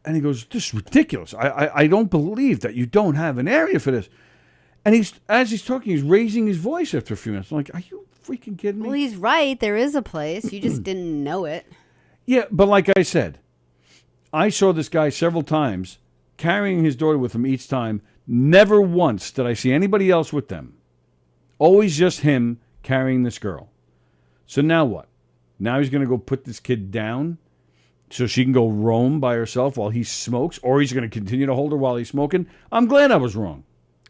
And he goes, this is ridiculous. I don't believe that you don't have an area for this. And as he's talking, he's raising his voice after a few minutes. I'm like, are you freaking kidding me? Well, he's right. There is a place. You just didn't know it. Yeah, but like I said, I saw this guy several times carrying his daughter with him each time. Never once did I see anybody else with them. Always just him carrying this girl. So now what? Now he's going to go put this kid down so she can go roam by herself while he smokes, or he's going to continue to hold her while he's smoking? I'm glad I was wrong.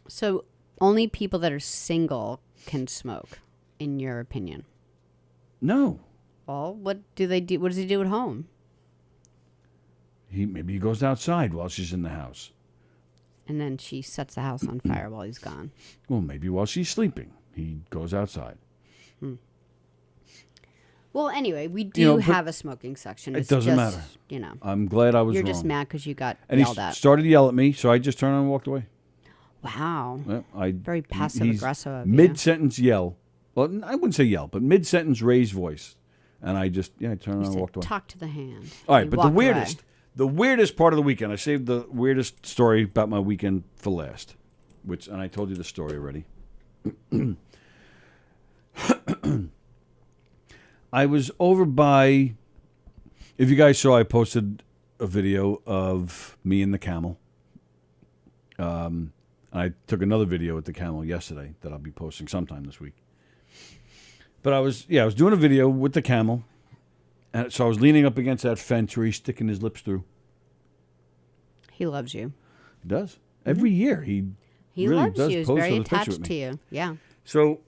So only people that are single can smoke, in your opinion? No. Well, what do they do? What does he do at home? Maybe he goes outside while she's in the house. And then she sets the house on fire while he's gone. Well, maybe while she's sleeping, he goes outside. Well, anyway, we do have a smoking section. It doesn't matter. I'm glad I was wrong. You're just mad because you got yelled at. And he started to yell at me, so I just turned around and walked away. Wow. Yeah, very passive-aggressive of you. Mid-sentence yell. Well, I wouldn't say yell, but mid-sentence raised voice. And I just, I turned around and walked away. Talk to the hand. All right, but the weirdest part of the weekend, I saved the weirdest story about my weekend for last, and I told you the story already. I was over by, if you guys saw, I posted a video of me and the camel. I took another video with the camel yesterday that I'll be posting sometime this week. But I was doing a video with the camel, and so I was leaning up against that fence where he's sticking his lips through. He loves you. He does. Every year he really loves does you. He's post very a picture with attached me. to you. Yeah. So,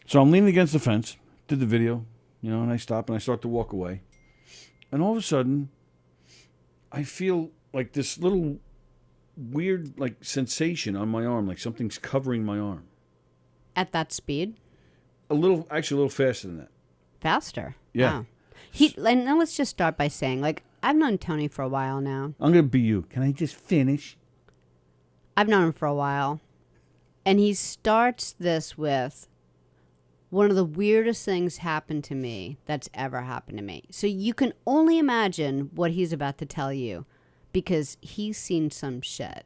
so I'm leaning against the fence, did the video, and I stop and I start to walk away. And all of a sudden, I feel like this little weird sensation on my arm, like something's covering my arm. At that speed? Actually a little faster than that. Faster? Yeah. Wow. And now let's just start by saying, I've known Tony for a while now. I'm going to be you. Can I just finish? I've known him for a while. And he starts this with, one of the weirdest things happened to me that's ever happened to me. So you can only imagine what he's about to tell you because he's seen some shit.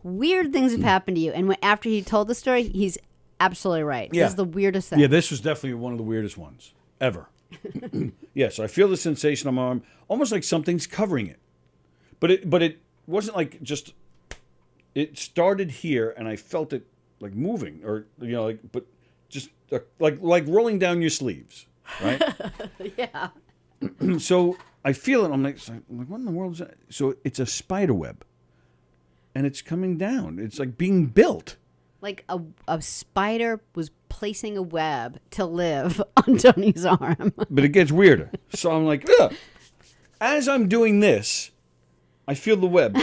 Weird things have happened to you. And after he told the story, he's absolutely right. Yeah. This is the weirdest thing. Yeah, this was definitely one of the weirdest ones ever. Yeah, so I feel the sensation on my arm, almost like something's covering it. But it wasn't like just. It started here, and I felt it like moving, or but just like rolling down your sleeves, right? Yeah. So I feel it. I'm like, what in the world is that? So it's a spider web, and it's coming down. It's like being built. Like a spider was placing a web to live on Tony's arm. But it gets weirder. So I'm like, ugh. As I'm doing this, I feel the web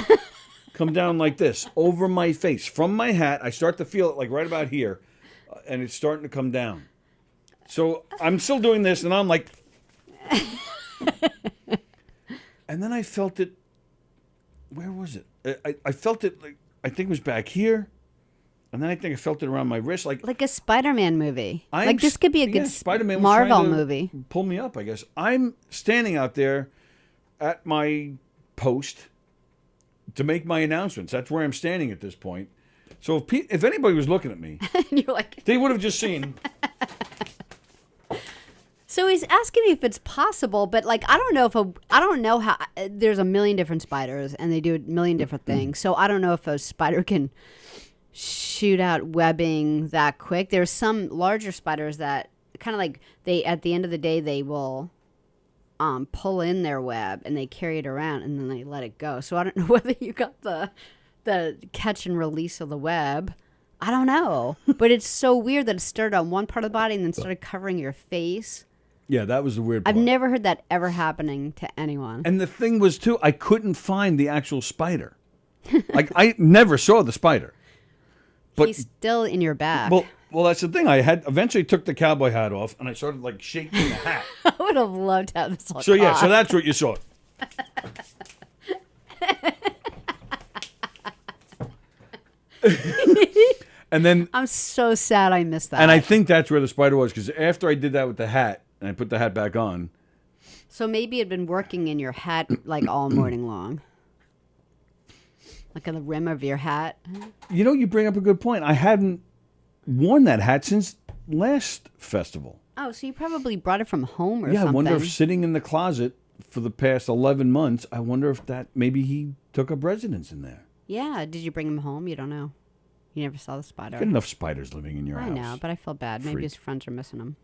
come down like this over my face. From my hat, I start to feel it like right about here, and it's starting to come down. So I'm still doing this, and I'm like... And then I felt it... Where was it? I felt it, like I think it was back here. And then I think I felt it around my wrist, like a Spider-Man movie. Like this could be a good Spider-Man Marvel movie. Pull me up, I guess. I'm standing out there at my post to make my announcements. That's where I'm standing at this point. So if anybody was looking at me, you're like, they would have just seen. So he's asking me if it's possible, but like I don't know how. There's a million different spiders, and they do a million different things. So I don't know if a spider can shoot out webbing that quick. There's some larger spiders that kind of like at the end of the day they will pull in their web and they carry it around and then they let it go. So I don't know whether you got the catch and release of the web. I don't know. But it's so weird that it started on one part of the body and then started covering your face. Yeah, that was the weird part. I've never heard that ever happening to anyone. And the thing was too, I couldn't find the actual spider. Like I never saw the spider. But, he's still in your back. Well, that's the thing. I had eventually took the cowboy hat off, and I started like shaking the hat. I would have loved to have this all. So yeah, so that's what you saw. And then I'm so sad I missed that. And I think that's where the spider was, because after I did that with the hat and I put the hat back on. So maybe it'd been working in your hat like all morning long. Like on the rim of your hat. You know, you bring up a good point. I hadn't worn that hat since last festival. Oh, so you probably brought it from home or something. Yeah, I wonder if sitting in the closet for the past 11 months, I wonder if that maybe he took up residence in there. Yeah, did you bring him home? You don't know. You never saw the spider. Got enough spiders living in your house. I know, but I feel bad. Freak. Maybe his friends are missing him.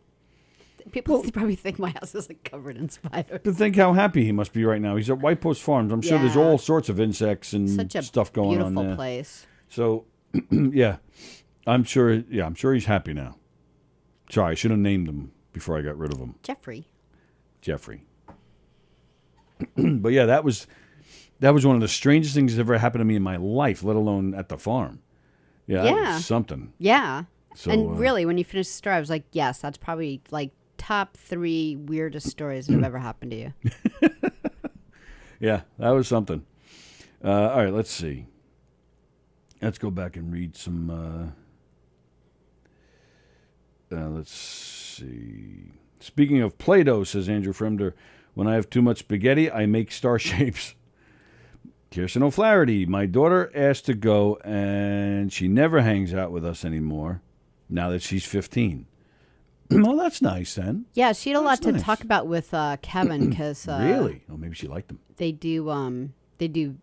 People probably think my house is like covered in spiders. But think how happy he must be right now. He's at White Post Farms. I'm sure there's all sorts of insects and stuff going on there. Beautiful place. So, yeah, I'm sure he's happy now. Sorry, I should have named him before I got rid of him. Jeffrey. But yeah, that was one of the strangest things that ever happened to me in my life, let alone at the farm. Yeah, that was something. Yeah. So, and really, when you finished the story, I was like, yes, that's probably like top 3 weirdest stories that have ever happened to you. Yeah, that was something. All right, let's see. Let's go back and read some. Let's see. Speaking of Play-Doh, says Andrew Fremder, when I have too much spaghetti, I make star shapes. Kirsten O'Flaherty, my daughter asked to go, and she never hangs out with us anymore now that she's 15. Well, that's nice then. Yeah, she had a lot to talk about with Kevin because really? Oh, maybe she liked him. They do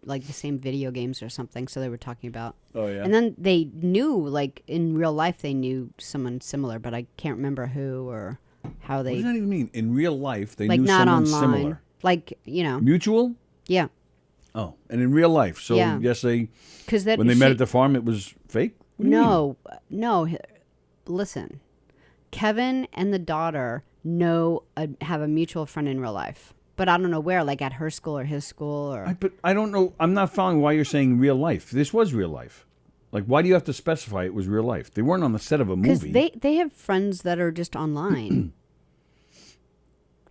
like the same video games or something. So they were talking about. Oh yeah. And then they knew, like in real life, they knew someone similar, but I can't remember who or how they. What does that even mean? In real life, they like knew not someone online. similar. Like Mutual. Yeah. Oh, and in real life, so yes, when they met at the farm, it was fake. No. Listen, Kevin and the daughter have a mutual friend in real life, but I don't know where, like at her school or his school or. But I don't know. I'm not following why you're saying real life. This was real life. Like, why do you have to specify it was real life? They weren't on the set of a movie. Because they have friends that are just online.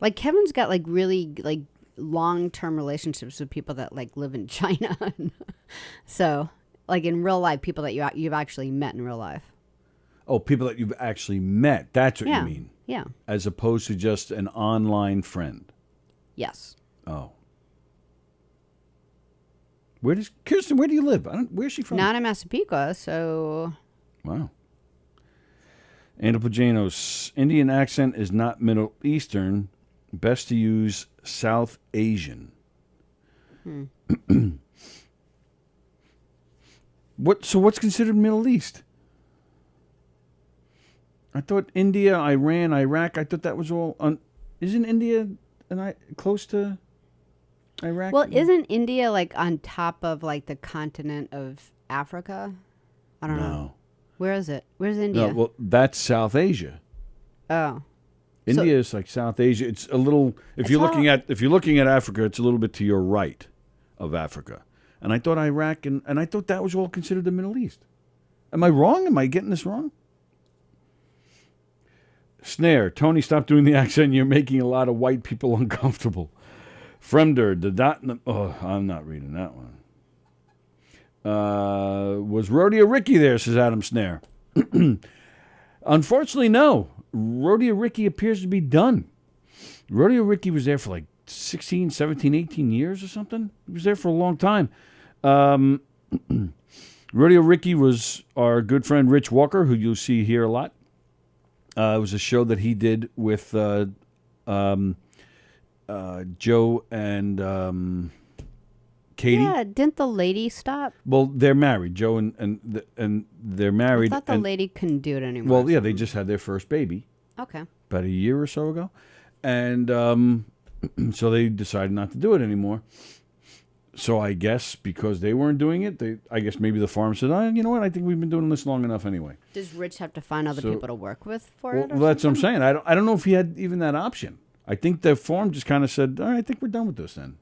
Like Kevin's got like really like long-term relationships with people that like live in China. So like in real life, people that you've actually met in real life. Oh, people that you've actually met. That's what you mean. Yeah. As opposed to just an online friend. Yes. Oh. Kirsten, where do you live? Where's she from? Not in Massapequa, so. Wow. Antipogenos, Indian accent is not Middle Eastern. Best to use South Asian. What's considered Middle East? I thought India, Iran, Iraq, I thought that was all... isn't India close to Iraq? Well, isn't India like on top of like the continent of Africa? I don't know. Where is it? Where's India? No, well, that's South Asia. Oh. India is like South Asia. It's a little... If you're looking at Africa, it's a little bit to your right of Africa. And I thought Iraq and I thought that was all considered the Middle East. Am I wrong? Am I getting this wrong? Snare, Tony, stop doing the accent. You're making a lot of white people uncomfortable. Fremder, the dot in the... Oh, I'm not reading that one. Was Rodeo Ricky there, says Adam Snare. Unfortunately, no. Rodeo Ricky appears to be done. Rodeo Ricky was there for like 16, 17, 18 years or something. He was there for a long time. Rodeo Ricky was our good friend Rich Walker, who you'll see here a lot. It was a show that he did with Joe and Katie. Yeah, didn't the lady stop? Well, they're married. Joe and they're married. I thought the lady couldn't do it anymore. Well, yeah, they just had their first baby. Okay. About a year or so ago. And so they decided not to do it anymore. So I guess because they weren't doing it, I guess maybe the farm said, you know what, I think we've been doing this long enough anyway. Does Rich have to find other people to work with for it? Well, that's what I'm saying. I don't know if he had even that option. I think the farm just kind of said, all right, I think we're done with this then.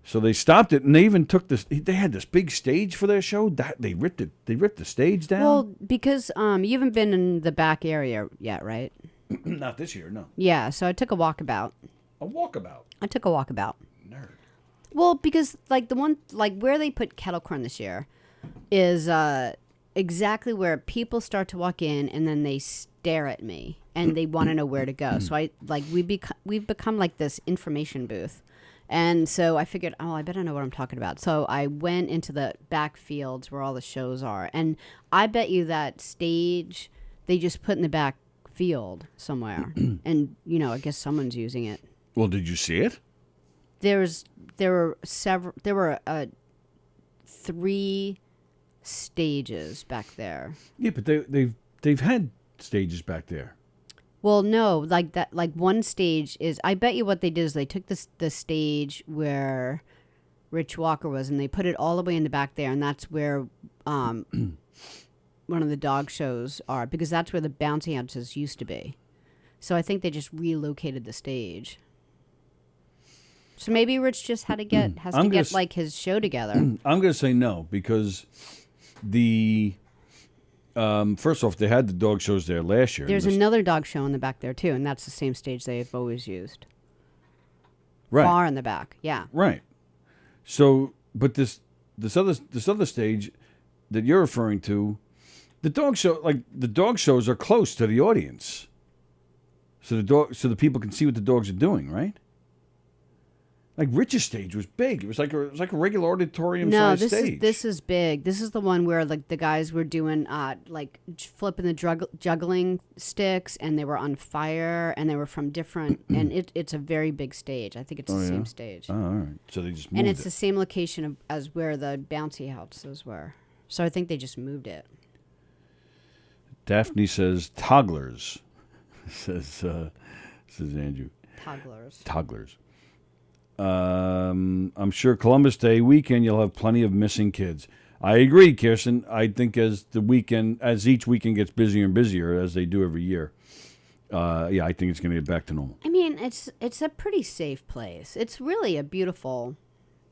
So they stopped it, and they even took this. They had this big stage for their show. They ripped the stage down. Well, because you haven't been in the back area yet, right? Not this year, no. Yeah, so I took a walkabout. A walkabout? I took a walkabout. Nerd. Well, because like the one where they put kettle corn this year is exactly where people start to walk in and then they stare at me and they want to know where to go. So we've become like this information booth. And so I figured, I better know what I'm talking about. So I went into the back fields where all the shows are. And I bet you that stage they just put in the back field somewhere. And, I guess someone's using it. Well, did you see it? There were 3 stages back there. Yeah, but they've had stages back there. Well, no, like that. Like one stage is. I bet you what they did is they took the stage where Rich Walker was, and they put it all the way in the back there, and that's where one of the dog shows are, because that's where the bouncy houses used to be. So I think they just relocated the stage. So maybe Rich just had to get like his show together. I'm going to say no, because the first off, they had the dog shows there last year. There's another dog show in the back there too, and that's the same stage they've always used. Right. Far in the back, yeah. Right. So, but this other stage that you're referring to, the dog shows are close to the audience, so the people can see what the dogs are doing, right? Like Rich's stage was big. It was like a regular auditorium size stage. This is big. This is the one where like the guys were doing like flipping the juggling sticks, and they were on fire, and they were from different. And it's a very big stage. I think it's the same stage. Oh, all right. So they just moved and it's it. the same location as where the bouncy houses were. So I think they just moved it. Daphne says togglers. says Andrew. Togglers. I'm sure Columbus Day weekend you'll have plenty of missing kids. I agree, Kirsten. I think as each weekend gets busier and busier, as they do every year, I think it's going to get back to normal. I mean, it's a pretty safe place. It's really a beautiful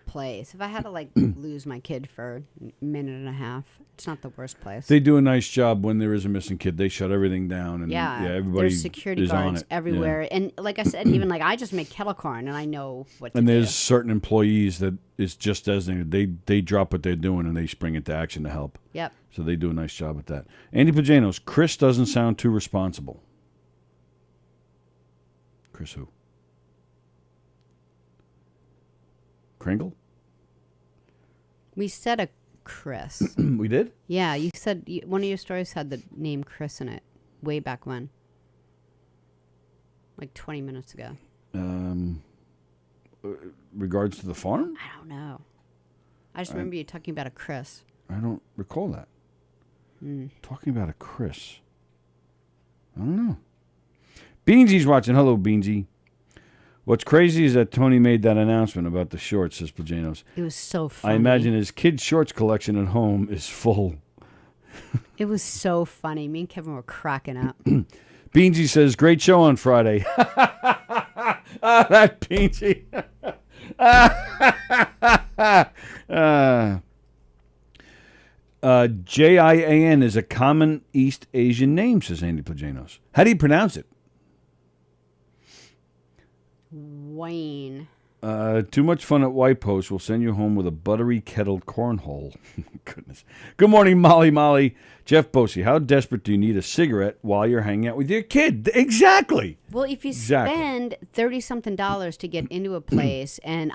place. If I had to lose my kid for a minute and a half, it's not the worst place. They do a nice job when there is a missing kid. They shut everything down, and everybody there's security is guards on it. everywhere. Yeah. And like I said, even I just make kettle corn, and I know what to do. And there's certain employees that is just designated. They drop what they're doing and they spring into action to help. Yep. So they do a nice job at that. Andy Pajanos, Chris doesn't sound too responsible. Chris who? Kringle? We said a Chris. We did? Yeah, you said one of your stories had the name Chris in it. way back when. Like 20 minutes ago. Regards to the farm? I don't know. I just remember you talking about a Chris. I don't recall that. Talking about a Chris. I don't know. Beansy's watching. Hello, Beansy. What's crazy is that Tony made that announcement about the shorts, says Plajanos. It was so funny. I imagine his kid's shorts collection at home is full. It was so funny. Me and Kevin were cracking up. Beansy says, great show on Friday. That Beansy. Jian is a common East Asian name, says Andy Plajanos. How do you pronounce it? Wayne. Too much fun at White Post will send you home with a buttery kettled cornhole. Goodness. Good morning, Molly. Jeff Bosey, how desperate do you need a cigarette while you're hanging out with your kid? Exactly. Well, if you spend $30-something to get into a place, and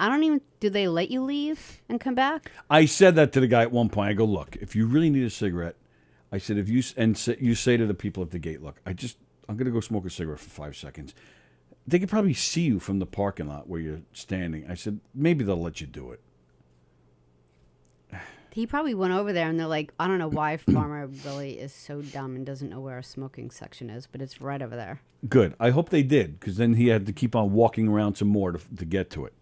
do they let you leave and come back? I said that to the guy at one point. I go, look, if you really need a cigarette, I said, you say to the people at the gate, look, I'm going to go smoke a cigarette for 5 seconds. They could probably see you from the parking lot where you're standing. I said, maybe they'll let you do it. He probably went over there, and they're like, I don't know why Farmer Billy is so dumb and doesn't know where a smoking section is, but it's right over there. Good. I hope they did, because then he had to keep on walking around some more to get to it.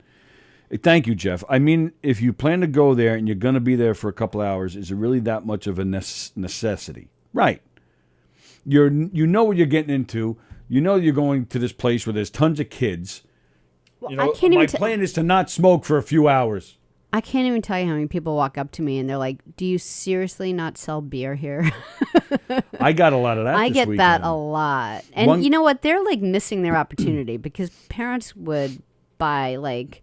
Thank you, Jeff. I mean, if you plan to go there and you're going to be there for a couple hours, is it really that much of a necessity? Right. You know what you're getting into. You know you're going to this place where there's tons of kids. Well, my plan is to not smoke for a few hours. I can't even tell you how many people walk up to me and they're like, do you seriously not sell beer here? I got a lot of that I this get weekend. that a lot. And you know what? They're like missing their opportunity because parents would buy like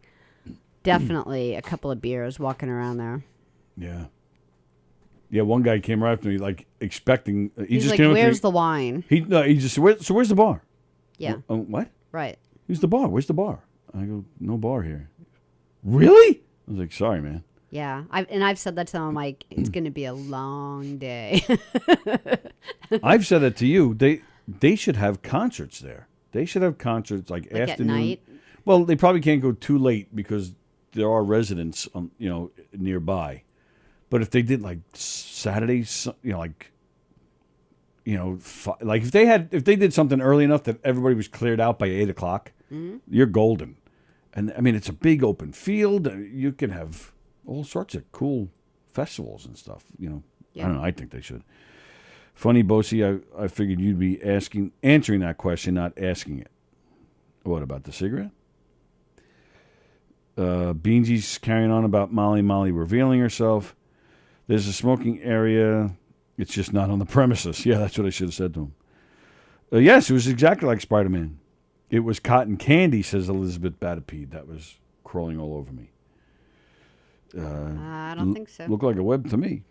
definitely a couple of beers walking around there. Yeah. Yeah, one guy came right up to me like expecting. He's just like, came up to where's me. the wine? He just said, so where's the bar? Yeah. What? Right. Where's the bar? Where's the bar? I go, no bar here. Really? I was like, sorry, man. Yeah. I've said that to them. I'm like, it's going to be a long day. I've said that to you. They should have concerts there. They should have concerts like afternoon. At night? Well, they probably can't go too late because there are residents, nearby. But if they did like Saturdays, like if they did something early enough that everybody was cleared out by 8 o'clock, you're golden. And I mean, it's a big open field. You can have all sorts of cool festivals and stuff. Yeah. I don't know. I think they should. Funny, Bosie. I figured you'd be answering that question, not asking it. What about the cigarette? Beansy's carrying on about Molly revealing herself. There's a smoking area. It's just not on the premises. Yeah, that's what I should have said to him. Yes, it was exactly like Spider-Man. It was cotton candy, says Elizabeth Batapede. That was crawling all over me. I don't think so. Looked like a web to me.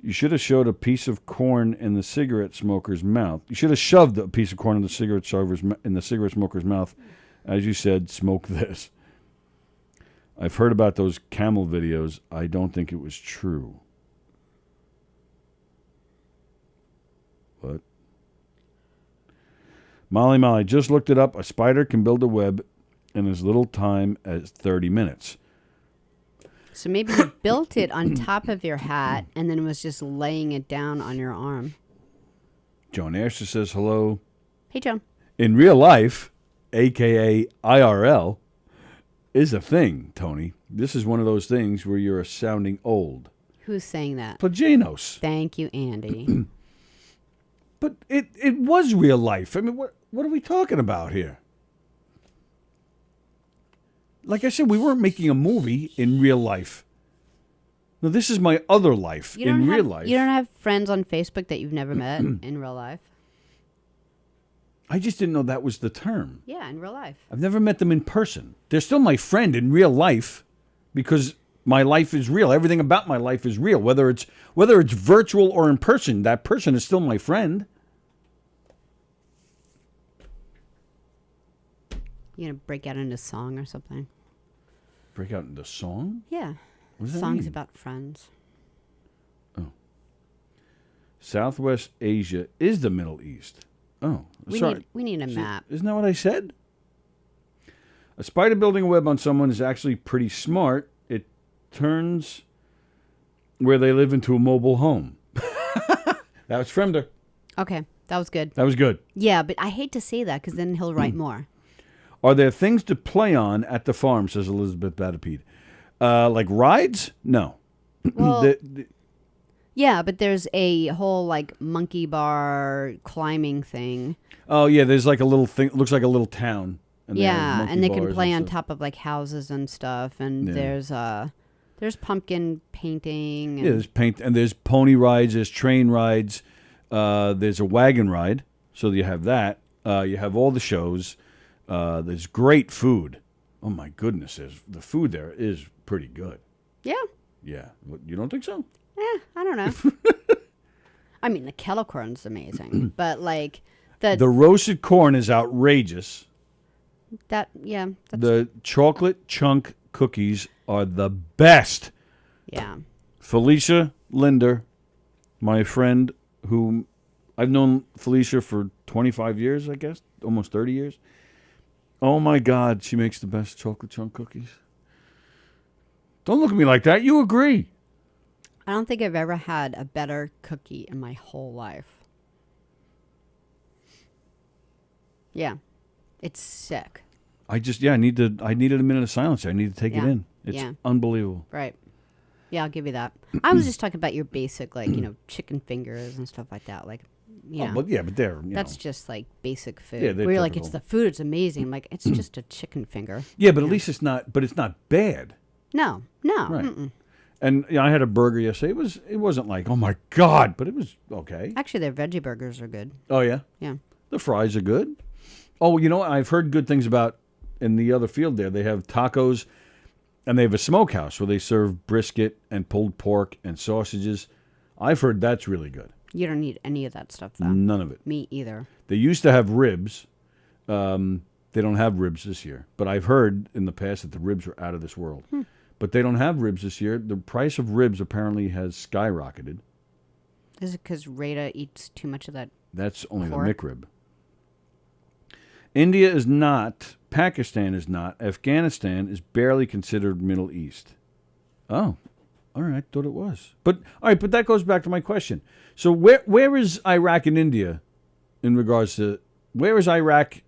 You should have showed a piece of corn in the cigarette smoker's mouth. You should have shoved a piece of corn in the cigarette smoker's mouth. As you said, smoke this. I've heard about those camel videos. I don't think it was true. What? Molly, just looked it up. A spider can build a web in as little time as 30 minutes. So maybe you built it on top of your hat and then was just laying it down on your arm. Joan Asher says hello. Hey, Joan. In real life, a.k.a. IRL, is a thing, Tony. This is one of those things where you're sounding old. Who's saying that? Plajanos. Thank you, Andy. But it was real life. I mean, what are we talking about here? Like I said, we weren't making a movie in real life. No, this is my other life in real life. You don't have friends on Facebook that you've never met in real life? I just didn't know that was the term. Yeah, in real life. I've never met them in person. They're still my friend in real life because my life is real. Everything about my life is real. Whether it's virtual or in person, that person is still my friend. You gonna break out into song or something? Break out into song? Yeah. What does that Songs mean? about friends. Southwest Asia is the Middle East. Oh, sorry. We need a map. Isn't that what I said? A spider building a web on someone is actually pretty smart. It turns where they live into a mobile home. That was Fremder. Okay, that was good. That was good. Yeah, but I hate to say that because then he'll write more. Are there things to play on at the farm, says Elizabeth Batapede? Like rides? No. Well, yeah, but there's a whole like monkey bar climbing thing. Oh, yeah, there's like a little thing. It looks like a little town. And they can play on top of like houses and stuff. And there's pumpkin painting. And there's paint, and there's pony rides, there's train rides, there's a wagon ride, so you have that. You have all the shows. There's great food. Oh my goodness, the food there is pretty good. Yeah. Yeah, you don't think so? I don't know. I mean, the kettle corn's amazing, but like the roasted corn is outrageous. The chocolate chunk cookies are the best. Yeah. Felicia Linder, my friend, whom I've known Felicia for 25 years, I guess, almost 30 years. Oh my God, she makes the best chocolate chunk cookies. Don't look at me like that. You agree. I don't think I've ever had a better cookie in my whole life. Yeah. It's sick. I needed a minute of silence. I need to take it in. It's unbelievable. Right. Yeah, I'll give you that. I was just talking about your basic, like, chicken fingers and stuff like that. Like, but they're, that's just like basic food. Yeah, where you're like, it's the food, it's amazing. I'm like, it's just a chicken finger. Yeah, but at least it's not bad. No. Right. Mm-mm. And I had a burger yesterday. It wasn't like, oh my God, but it was okay. Actually, their veggie burgers are good. Oh, yeah? Yeah. The fries are good. Oh, I've heard good things about, in the other field there, they have tacos, and they have a smokehouse where they serve brisket and pulled pork and sausages. I've heard that's really good. You don't need any of that stuff, though. None of it. Me either. They used to have ribs. They don't have ribs this year. But I've heard in the past that the ribs were out of this world. But they don't have ribs this year. The price of ribs apparently has skyrocketed. Is it because Rada eats too much of that? That's only pork? the McRib. India is not. Pakistan is not. Afghanistan is barely considered Middle East. Oh, all right. Thought it was. But all right. But that goes back to my question. So where is Iraq and India in regards to where is Iraq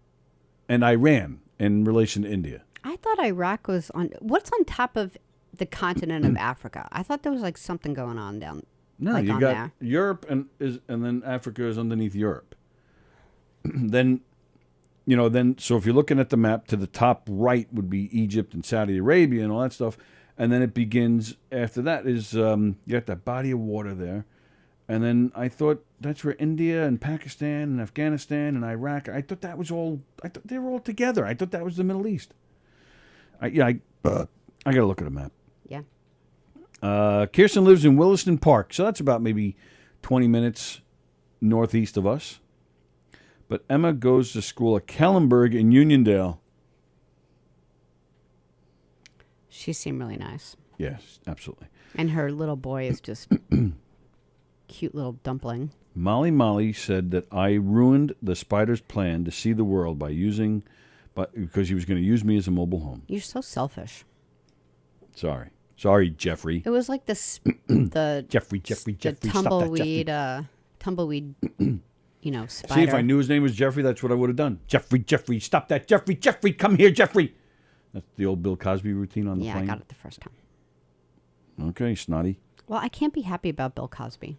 and Iran in relation to India? I thought Iraq was on. What's on top of the continent of Africa? I thought there was like something going on down. No, like you on got there. Europe and then Africa is underneath Europe. Then so if you're looking at the map, to the top right would be Egypt and Saudi Arabia and all that stuff, and then it begins after that is you got that body of water there, and then I thought that's where India and Pakistan and Afghanistan and Iraq. I thought that was all. I thought they were all together. I thought that was the Middle East. I got to look at a map. Yeah. Kirsten lives in Williston Park, so that's about maybe 20 minutes northeast of us. But Emma goes to school at Kellenberg in Uniondale. She seemed really nice. Yes, absolutely. And her little boy is just cute little dumpling. Molly said that I ruined the spider's plan to see the world because he was going to use me as a mobile home. You're so selfish. Sorry, Jeffrey. It was like the Jeffrey. The tumbleweed, spider. See, if I knew his name was Jeffrey, that's what I would have done. Jeffrey, stop that. Jeffrey, come here, Jeffrey. That's the old Bill Cosby routine on the plane. Yeah, I got it the first time. Okay, snotty. Well, I can't be happy about Bill Cosby.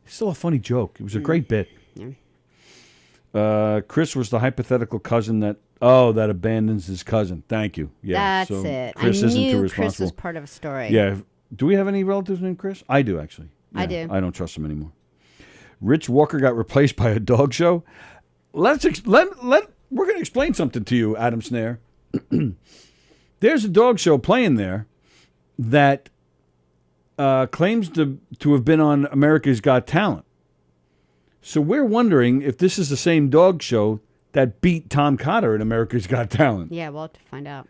It's still a funny joke. It was a great bit. Yeah. Chris was the hypothetical cousin that abandons his cousin. Thank you. Yeah, that's it. Chris I isn't too knew responsible. Chris was part of a story. Yeah. Do we have any relatives named Chris? I do, actually. Yeah, I do. I don't trust him anymore. Rich Walker got replaced by a dog show. We're going to explain something to you, Adam Snare. There's a dog show playing there that claims to have been on America's Got Talent. So we're wondering if this is the same dog show that beat Tom Cotter in America's Got Talent. Yeah, we'll have to find out.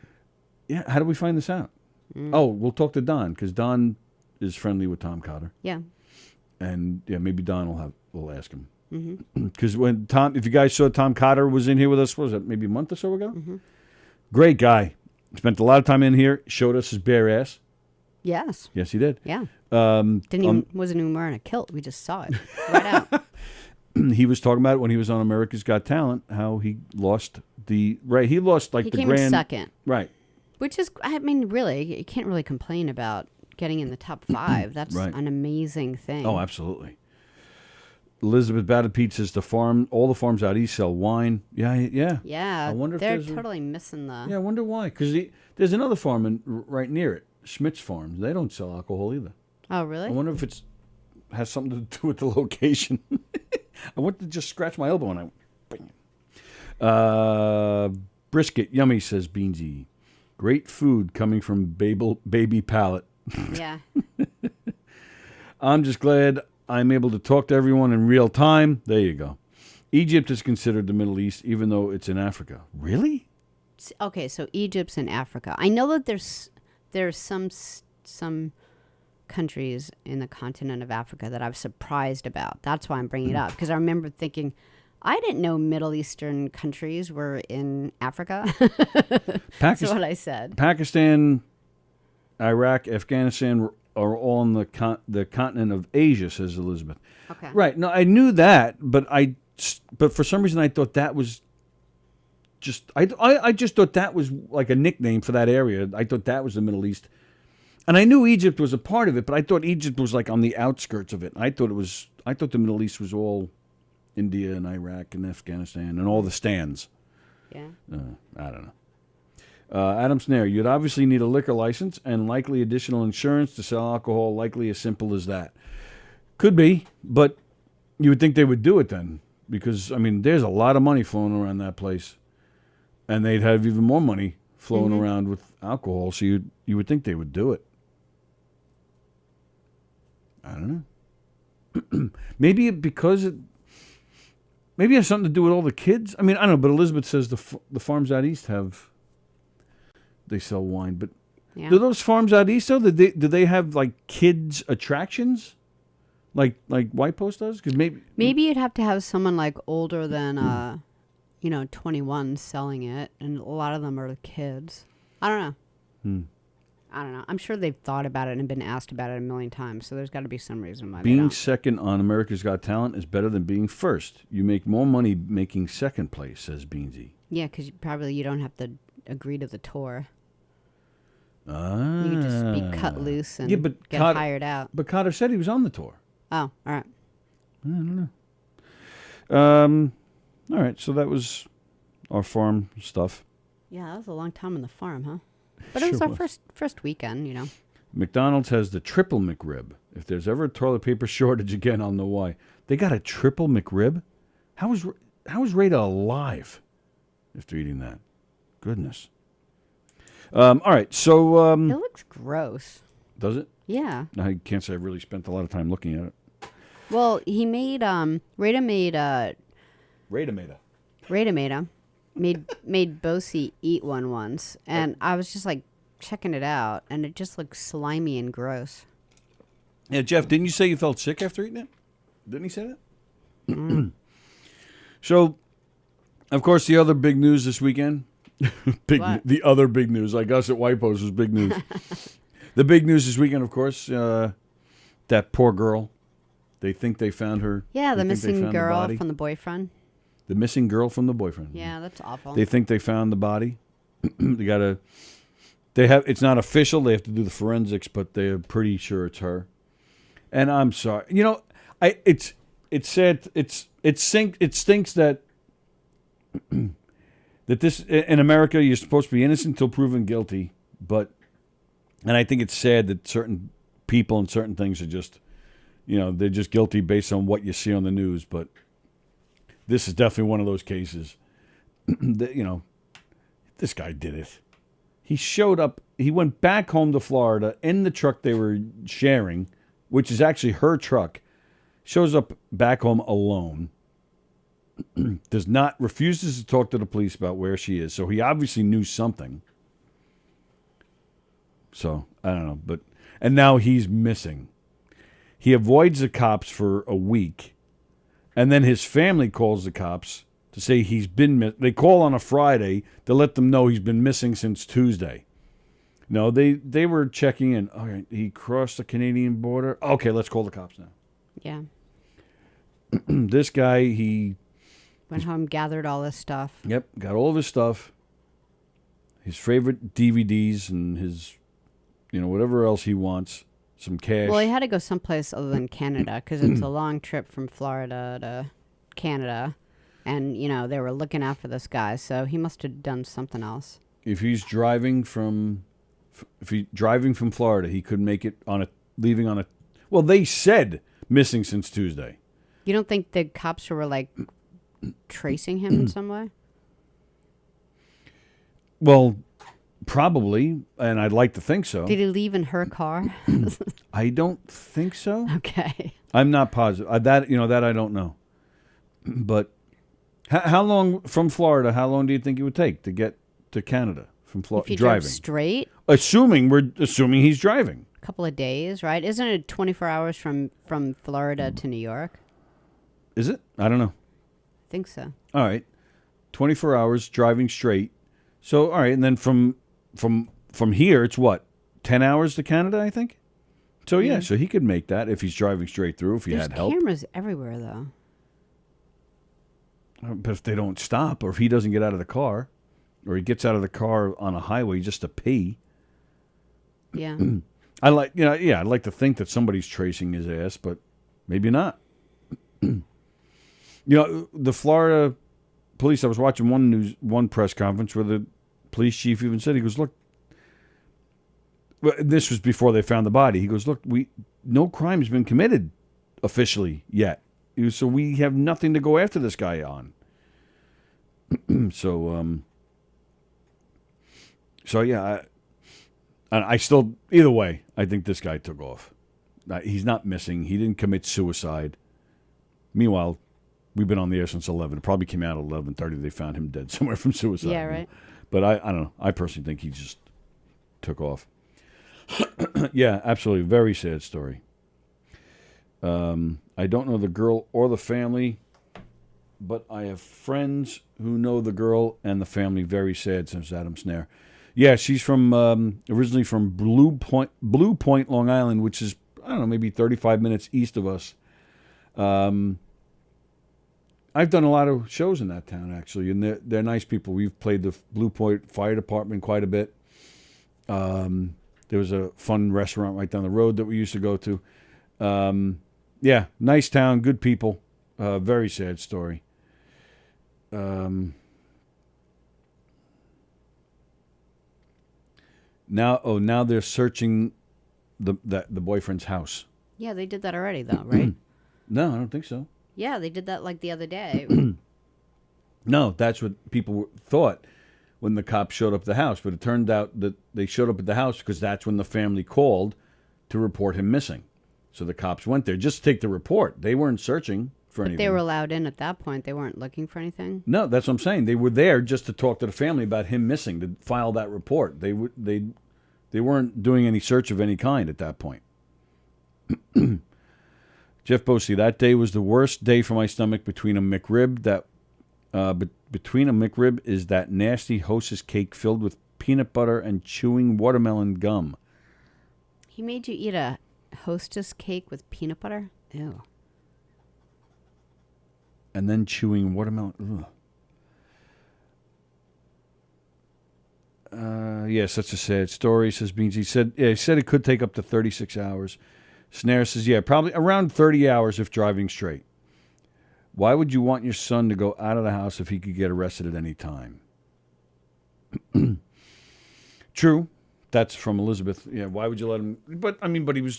Yeah, how do we find this out? Oh, we'll talk to Don, because Don is friendly with Tom Cotter. Yeah. And yeah, maybe Don will ask him. Because when if you guys saw Tom Cotter was in here with us, what was that, maybe a month or so ago? Great guy. Spent a lot of time in here. Showed us his bare ass. Yes. Yes, he did. Yeah. Wasn't even wearing a kilt. We just saw it right out. He was talking about it when he was on America's Got Talent, how he lost he lost like He the came in grand second. Right. Which is, I mean, really, you can't really complain about getting in the top 5. That's an amazing thing. Oh, absolutely. Elizabeth Battered Pete says all the farms out east sell wine. Yeah. Yeah. I wonder if they're there's totally missing the. Yeah, I wonder why. Because there's another farm right near it, Schmidt's Farms. They don't sell alcohol either. Oh, really? I wonder if it has something to do with the location. I went to just scratch my elbow and brisket, yummy, says Beansy. Great food coming from baby palate. Yeah. I'm just glad I'm able to talk to everyone in real time. There you go. Egypt is considered the Middle East, even though it's in Africa. Really? Okay, so Egypt's in Africa. I know that there's some countries in the continent of Africa that I was surprised about. That's why I'm bringing it up, because I remember thinking, I didn't know Middle Eastern countries were in Africa. That's what I said. Pakistan, Iraq, Afghanistan are all on the continent of Asia, says Elizabeth. Okay. Right. No, I knew that, but for some reason I thought that was just I just thought that was like a nickname for that area. I thought that was the Middle East. And I knew Egypt was a part of it, but I thought Egypt was like on the outskirts of it. I thought the Middle East was all India and Iraq and Afghanistan and all the stands. Yeah. I don't know. Adam Snare, you'd obviously need a liquor license and likely additional insurance to sell alcohol, likely as simple as that. Could be, but you would think they would do it then. Because, I mean, there's a lot of money flowing around that place. And they'd have even more money flowing around with alcohol, so you would think they would do it. I don't know. Maybe it has something to do with all the kids. I mean, I don't know, but Elizabeth says the farms out east they sell wine. But do those farms out east, though, do they have, like, kids' attractions? Like White Post does? Because maybe you'd have to have someone, like, older than, 21 selling it, and a lot of them are the kids. I don't know. I don't know. I'm sure they've thought about it and been asked about it a million times, so there's got to be some reason why being second on America's Got Talent is better than being first. You make more money making second place, says Beansy. Yeah, because you don't have to agree to the tour. You You could just be cut loose and get hired out. But Cotter said he was on the tour. Oh, all right. I don't know. All right, so that was our farm stuff. Yeah, that was a long time on the farm, huh? But it was our first weekend, McDonald's has the triple McRib. If there's ever a toilet paper shortage again, I'll know why. They got a triple McRib? How is Rita alive after eating that? Goodness. All right, so... it looks gross. Does it? Yeah. I can't say I really spent a lot of time looking at it. Well, he made... Rita made Bosie eat one once, and I was just like checking it out, and it just looked slimy and gross. Yeah, Jeff, didn't you say you felt sick after eating it? Didn't he say that? So, of course, the other big news this weekend, the other big news, like us at White Post was big news. The big news this weekend, of course, that poor girl. They think they found her. Yeah, the missing girl from the boyfriend. The missing girl from the boyfriend. Yeah, that's awful. They think they found the body. It's not official. They have to do the forensics, but they're pretty sure it's her. And I'm sorry. It's sad. It stinks that this in America you're supposed to be innocent until proven guilty, and I think it's sad that certain people and certain things are just, they're just guilty based on what you see on the news, but this is definitely one of those cases that, this guy did it. He showed up. He went back home to Florida in the truck they were sharing, which is actually her truck. Shows up back home alone. Refuses to talk to the police about where she is. So he obviously knew something. So, I don't know. And now he's missing. He avoids the cops for a week, and then his family calls the cops to say he's been. They call on a Friday to let them know he's been missing since Tuesday. No, they were checking in. All right, he crossed the Canadian border. Okay, let's call the cops now. Yeah. This guy, he went home, gathered all his stuff. Yep, got all of his stuff, his favorite DVDs, and his, whatever else he wants, some cash. Well, he had to go someplace other than Canada because it's a long trip from Florida to Canada, and they were looking out for this guy, so he must have done something else. If he's driving from Florida, he could make it leaving on a. Well, they said missing since Tuesday. You don't think the cops were like tracing him in some way? Well, probably, and I'd like to think so. Did he leave in her car? I don't think so. Okay. I'm not positive. That I don't know. But how long from Florida? How long do you think it would take to get to Canada from Florida? If you driving drove straight? Assuming he's driving. A couple of days, right? Isn't it 24 hours from Florida to New York? Is it? I don't know. I think so. All right. 24 hours driving straight. So, all right, and then from here, it's what? 10 hours to Canada, I think? So, yeah, so he could make that if he's driving straight through, if he had help. There's cameras everywhere, though. But if they don't stop, or if he doesn't get out of the car, or he gets out of the car on a highway just to pee. Yeah. I'd like to think that somebody's tracing his ass, but maybe not. The Florida police, I was watching one press conference where the police chief even said, he goes, look, well, this was before they found the body. He goes, look, no crime has been committed officially yet. So we have nothing to go after this guy on. So yeah, I still, either way, I think this guy took off. He's not missing. He didn't commit suicide. Meanwhile, we've been on the air since 11. It probably came out at 11:30. They found him dead somewhere from suicide. Yeah, right. But I don't know. I personally think he just took off. Yeah, absolutely. Very sad story. I don't know the girl or the family, but I have friends who know the girl and the family. Very sad, says Adam Snare. Yeah, she's from originally from Blue Point, Long Island, which is, I don't know, maybe 35 minutes east of us. I've done a lot of shows in that town, actually, and they're nice people. We've played the Blue Point Fire Department quite a bit. There was a fun restaurant right down the road that we used to go to. Yeah, nice town, good people. Very sad story. Now they're searching the boyfriend's house. Yeah, they did that already, though, right? No, I don't think so. Yeah, they did that like the other day. No, that's what people thought when the cops showed up at the house. But it turned out that they showed up at the house because that's when the family called to report him missing. So the cops went there just to take the report. They weren't searching for anything. They were allowed in at that point. They weren't looking for anything. No, that's what I'm saying. They were there just to talk to the family about him missing, to file that report. They weren't doing any search of any kind at that point. Jeff Bosey, that day was the worst day for my stomach. Between a McRib is that nasty Hostess cake filled with peanut butter and chewing watermelon gum. He made you eat a Hostess cake with peanut butter? Ew. And then chewing watermelon. Yeah, such a sad story, says Beans. He said it could take up to 36 hours. Snare says, yeah, probably around 30 hours if driving straight. Why would you want your son to go out of the house if he could get arrested at any time? True. That's from Elizabeth. Yeah, why would you let him? But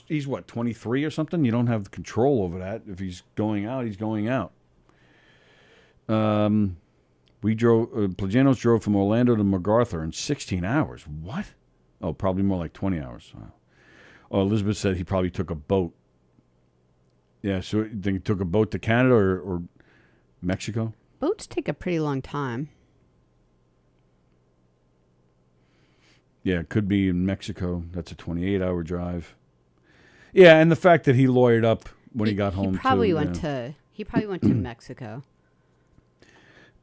he's what, 23 or something? You don't have control over that. If he's going out, he's going out. Plagianos drove from Orlando to MacArthur in 16 hours. What? Oh, probably more like 20 hours. Oh, Elizabeth said he probably took a boat. Yeah, so you think he took a boat to Canada or Mexico? Boats take a pretty long time. Yeah, it could be in Mexico. That's a 28-hour drive. Yeah, and the fact that he lawyered up when he got home. He probably too, went yeah. to. He probably went to Mexico.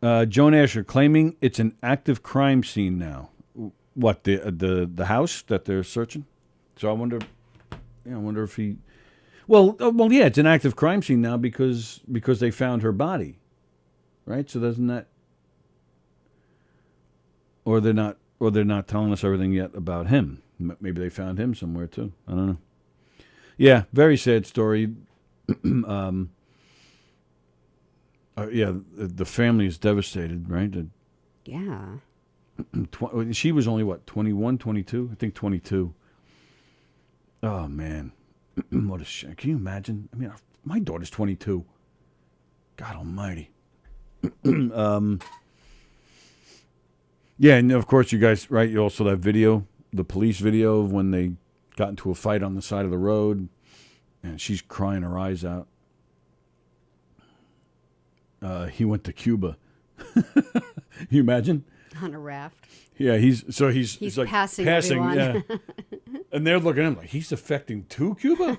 Joan Asher claiming it's an active crime scene now. What, the house that they're searching? So I wonder if he. Well, yeah, it's an active crime scene now because they found her body, right? So doesn't that? Or they're not telling us everything yet about him. Maybe they found him somewhere too. I don't know. Yeah, very sad story. Yeah, the family is devastated, right? Yeah. She was only, what, 21, 22? I think 22. Oh, man. What a shame. Can you imagine? I mean, my daughter's 22. God almighty. Yeah, and of course, you guys, right, you also that video, the police video of when they got into a fight on the side of the road, and she's crying her eyes out. He went to Cuba. You imagine? On a raft. Yeah, he's like passing everyone. Yeah. And they're looking at him like he's affecting to Cuba.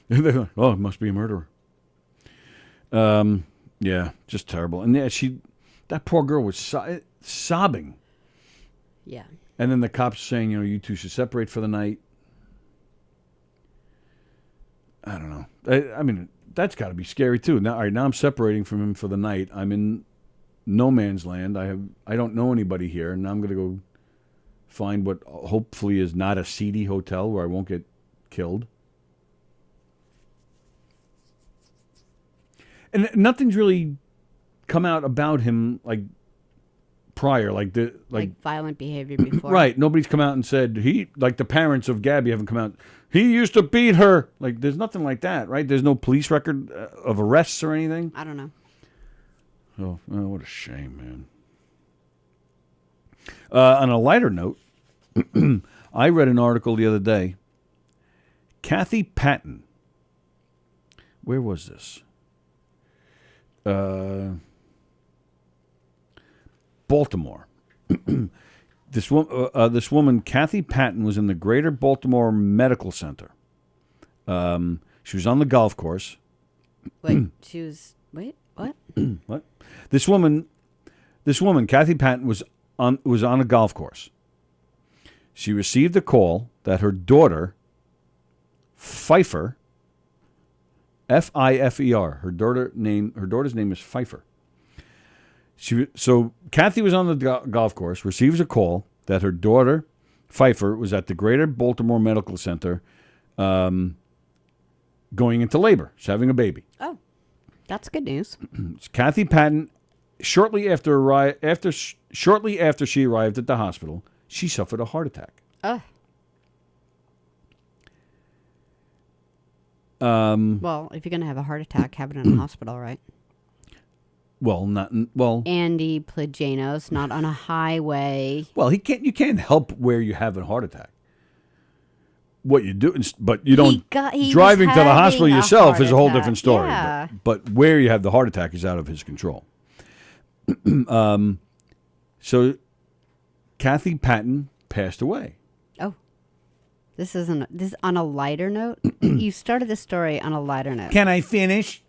And they're like, oh, it must be a murderer. Yeah, just terrible. And yeah, that poor girl was sobbing. Yeah. And then the cops saying, you two should separate for the night. I don't know. I mean, that's got to be scary too. Now, all right, now I'm separating from him for the night. I'm in no man's land. I don't know anybody here, and now I'm going to go find what hopefully is not a seedy hotel where I won't get killed. And nothing's really come out about him like prior, like violent behavior before. Right. Nobody's come out and said like the parents of Gabby haven't come out. He used to beat her. Like there's nothing like that, right? There's no police record of arrests or anything. I don't know. Oh, what a shame, man. On a lighter note, I read an article the other day. Kathy Patton. Where was this? Baltimore. This woman, Kathy Patton, was in the Greater Baltimore Medical Center. She was on the golf course. Wait, what? What? This woman, Kathy Patton, was on a golf course. She received a call that her daughter, Pfeiffer, F-I-F-E-R, her daughter's name is Pfeiffer. So Kathy was on the golf course, receives a call that her daughter, Pfeiffer, was at the Greater Baltimore Medical Center going into labor. She's having a baby. Oh, that's good news. Kathy Patton, shortly after she arrived at the hospital, she suffered a heart attack. Well, if you're going to have a heart attack, have it in a hospital, right? Well, Andy Plagianos, not on a highway. Well, you can't help where you have a heart attack. What you do, but you don't. Driving to the hospital yourself is a whole different story. Yeah. But where you have the heart attack is out of his control. So, Kathy Patton passed away. Oh, this on a lighter note. You started the story on a lighter note. Can I finish?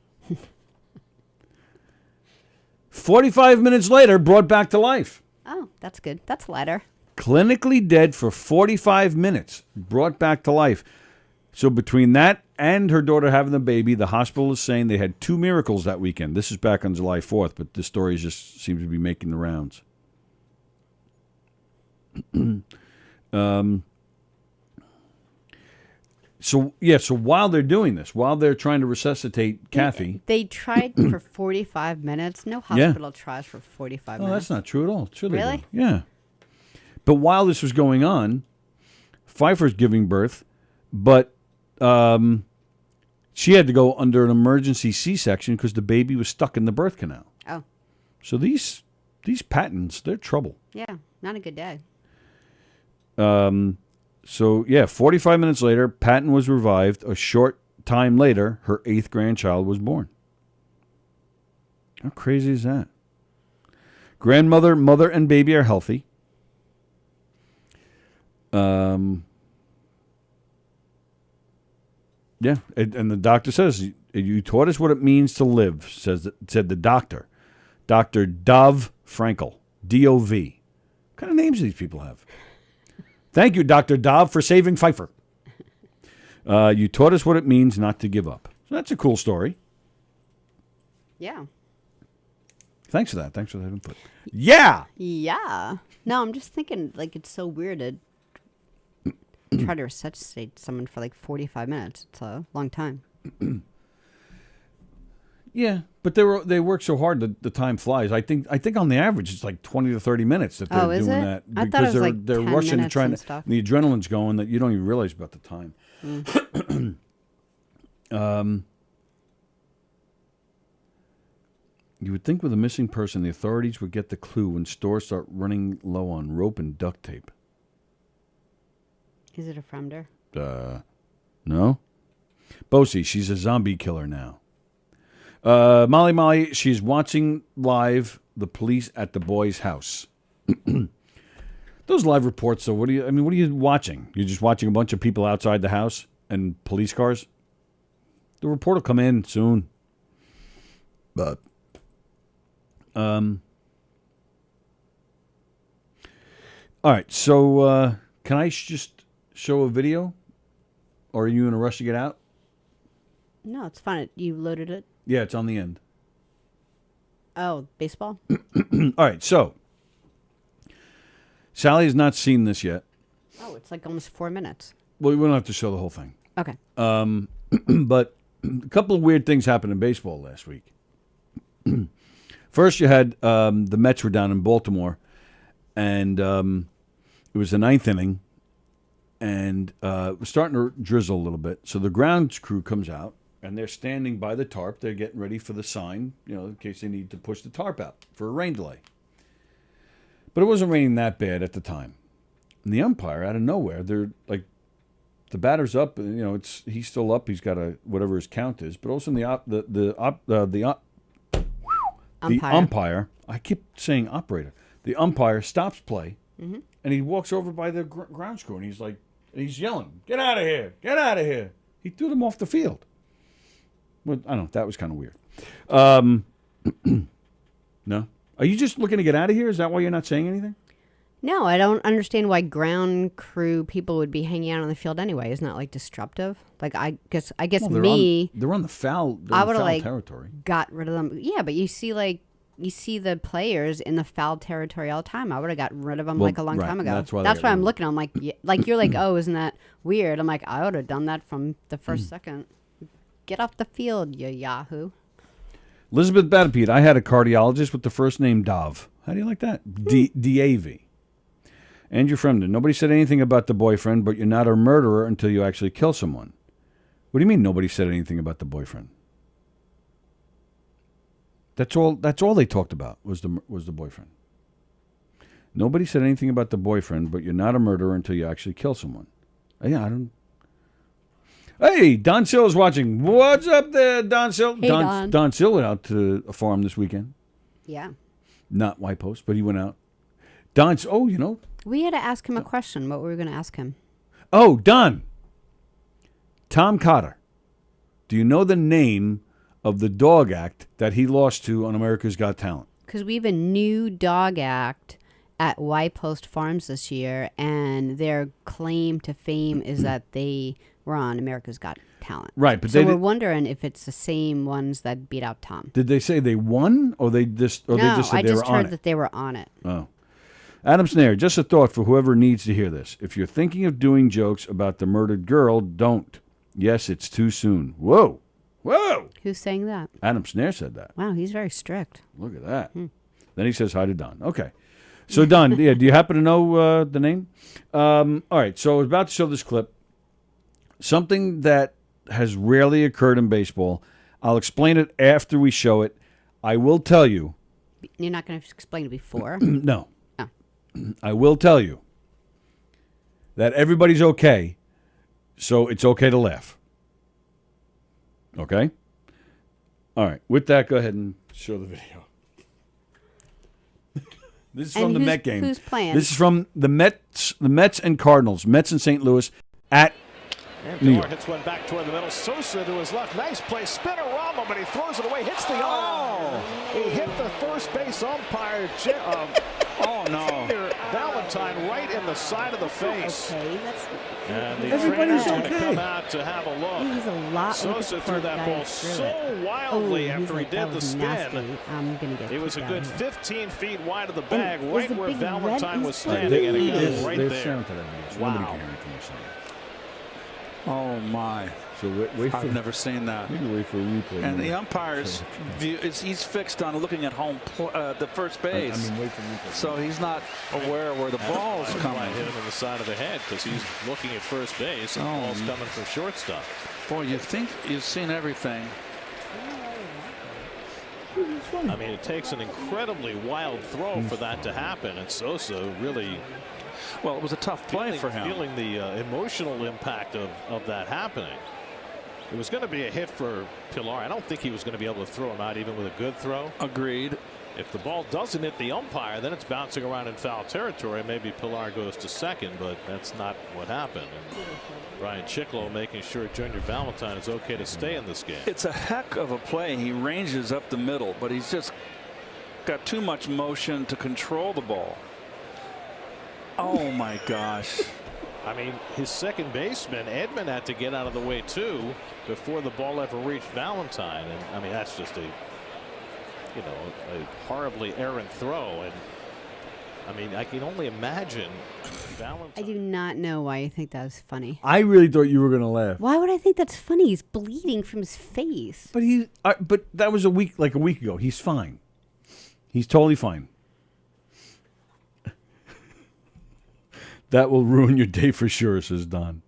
45 minutes later, brought back to life. Oh, that's good. That's lighter. Clinically dead for 45 minutes, brought back to life. So between that and her daughter having the baby, the hospital is saying they had 2 miracles that weekend. This is back on July 4th, but this story just seems to be making the rounds. So while they're doing this, while they're trying to resuscitate Kathy. They tried for 45 minutes. No hospital tries for 45 minutes. Oh, that's not true at all. Sure they Really? do. Yeah. But while this was going on, Pfeiffer's giving birth, but she had to go under an emergency C-section because the baby was stuck in the birth canal. Oh. So these Pattons, they're trouble. Yeah, not a good day. 45 minutes later, Patton was revived. A short time later, her 8th grandchild was born. How crazy is that? Grandmother, mother, and baby are healthy. Yeah, and the doctor says, you taught us what it means to live, said the doctor. Dr. Dov Frankel, D-O-V. What kind of names do these people have? Thank you, Dr. Dov, for saving Pfeiffer. You taught us what it means not to give up. So that's a cool story. Yeah. Thanks for that. Thanks for that input. Yeah! Yeah. No, I'm just thinking, like, it's so weird to try to resuscitate someone for like 45 minutes. It's a long time. Yeah, but they work so hard that the time flies. I think on the average it's like 20 to 30 minutes that they're doing that I thought it was like they're 10 rushing to minutes try and to. stuff. The adrenaline's going that you don't even realize about the time. You would think with a missing person, the authorities would get the clue when stores start running low on rope and duct tape. Is it a fremder? No. Bosie, she's a zombie killer now. Molly, she's watching live the police at the boy's house. Those live reports, so what are you watching? You're just watching a bunch of people outside the house and police cars? The report will come in soon. But all right, so can I just show a video? Or are you in a rush to get out? No, it's fine. You loaded it? Yeah, it's on the end. Oh, baseball? All right, so Sally has not seen this yet. Oh, it's like almost 4 minutes. Well, we don't have to show the whole thing. Okay. But a couple of weird things happened in baseball last week. First, you had the Mets were down in Baltimore, and it was the ninth inning, and it was starting to drizzle a little bit. So the grounds crew comes out, and they're standing by the tarp. They're getting ready for the sign, in case they need to push the tarp out for a rain delay. But it wasn't raining that bad at the time. And the umpire, out of nowhere, they're like, the batter's up. He's still up. He's got whatever his count is. But also the umpire. I keep saying operator. The umpire stops play, and he walks over by the ground crew, and he's yelling, "Get out of here! Get out of here!" He threw them off the field. Well, I don't know. That was kind of weird. No? Are you just looking to get out of here? Is that why you're not saying anything? No, I don't understand why ground crew people would be hanging out on the field anyway. Isn't that like disruptive? Like I guess Well, they're on the foul. I would have territory. Got rid of them. Yeah, but you see the players in the foul territory all the time. I would have gotten rid of them a long time ago. That's why I'm looking. I'm like, you're like, oh, isn't that weird? I'm like, I would have done that from the first second. Get off the field, you yahoo. Elizabeth Batapede, I had a cardiologist with the first name Dov. How do you like that? D-A-V. Andrew Fremden, nobody said anything about the boyfriend, but you're not a murderer until you actually kill someone. What do you mean nobody said anything about the boyfriend? That's all they talked about was the boyfriend. Nobody said anything about the boyfriend, but you're not a murderer until you actually kill someone. Yeah, I don't. Hey, Don Sill is watching. What's up there, Don Sill? Hey, Don. Don Sill went out to a farm this weekend. Yeah. Not White Post, but he went out. Don's. Oh, We had to ask him a question. What were we going to ask him? Oh, Don. Tom Cotter. Do you know the name of the dog act that he lost to on America's Got Talent? Because we have a new dog act at White Post Farms this year, and their claim to fame is that they were on America's Got Talent. Right, but so we're wondering if it's the same ones that beat out Tom. Did they say they won, or they just said they were on it? I just heard that they were on it. Oh. Adam Snare, just a thought for whoever needs to hear this. If you're thinking of doing jokes about the murdered girl, don't. Yes, it's too soon. Whoa. Who's saying that? Adam Snare said that. Wow, he's very strict. Look at that. Then he says hi to Don. Okay. So, Don, do you happen to know the name? All right, so I was about to show this clip. Something that has rarely occurred in baseball. I'll explain it after we show it. I will tell you. You're not going to explain it before? No. Oh. I will tell you that everybody's okay, so it's okay to laugh. Okay? All right. With that, go ahead and show the video. This is from the Met game. Who's playing? This is from the Mets and Cardinals. Mets in St. Louis at And New Pilar York. hits one back toward the middle. Sosa to his left. Nice play. Spinorama, but he throws it away. Hits the He hit the first base umpire. Oh, no. Valentine right in the side of the face. Okay, that's... And the Everybody's trainer's going to okay. come out to have a look. He's a lot Sosa threw that ball so wildly after he did the spin. I'm gonna get It was a kicked good out. 15 feet wide of the bag, there's right a where big Valentine red was spot. standing, and it goes There's right sound there. to that video, so Wow. nobody can hear anything you're saying. Oh, my. So wait for, I've never seen that. you can wait for a replay. And the umpire's view is he's fixed on looking at the first base. I mean, wait for replay. So he's not aware where the ball's Might coming. hit him in the side of the head because he's looking at first base and the ball's coming from shortstop. Boy, you think you've seen everything. I mean, it takes an incredibly wild throw for that to happen, and Sosa really Well, it was a tough play for him. feeling the emotional impact of that happening. It was going to be a hit for Pilar. I don't think he was going to be able to throw him out even with a good throw. Agreed. If the ball doesn't hit the umpire, then it's bouncing around in foul territory. Maybe Pilar goes to second, but that's not what happened. And Brian Chiclo making sure Junior Valentine is okay to stay in this game. It's a heck of a play. He ranges up the middle, but he's just got too much motion to control the ball. Oh, my gosh. I mean, his second baseman, Edman, had to get out of the way, too, before the ball ever reached Valentine. And, I mean, that's just a horribly errant throw. And, I mean, I can only imagine Valentine. I do not know why you think that was funny. I really thought you were going to laugh. Why would I think that's funny? He's bleeding from his face. But but that was a week ago. He's fine. He's totally fine. That will ruin your day for sure, says Don.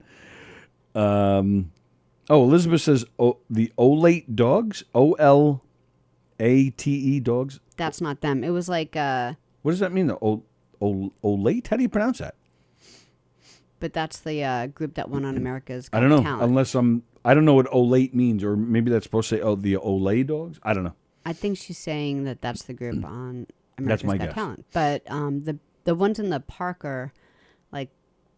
Elizabeth says the Olate dogs, OLATE dogs. That's not them. It was like What does that mean? Olate? How do you pronounce that? but that's the group that won on America's Got I don't know. Talent. Unless I don't know what Olate means, or maybe that's supposed to say the Olay dogs. I don't know. I think she's saying that that's the group on That's America's my Got guess. Talent. But the ones in the park are like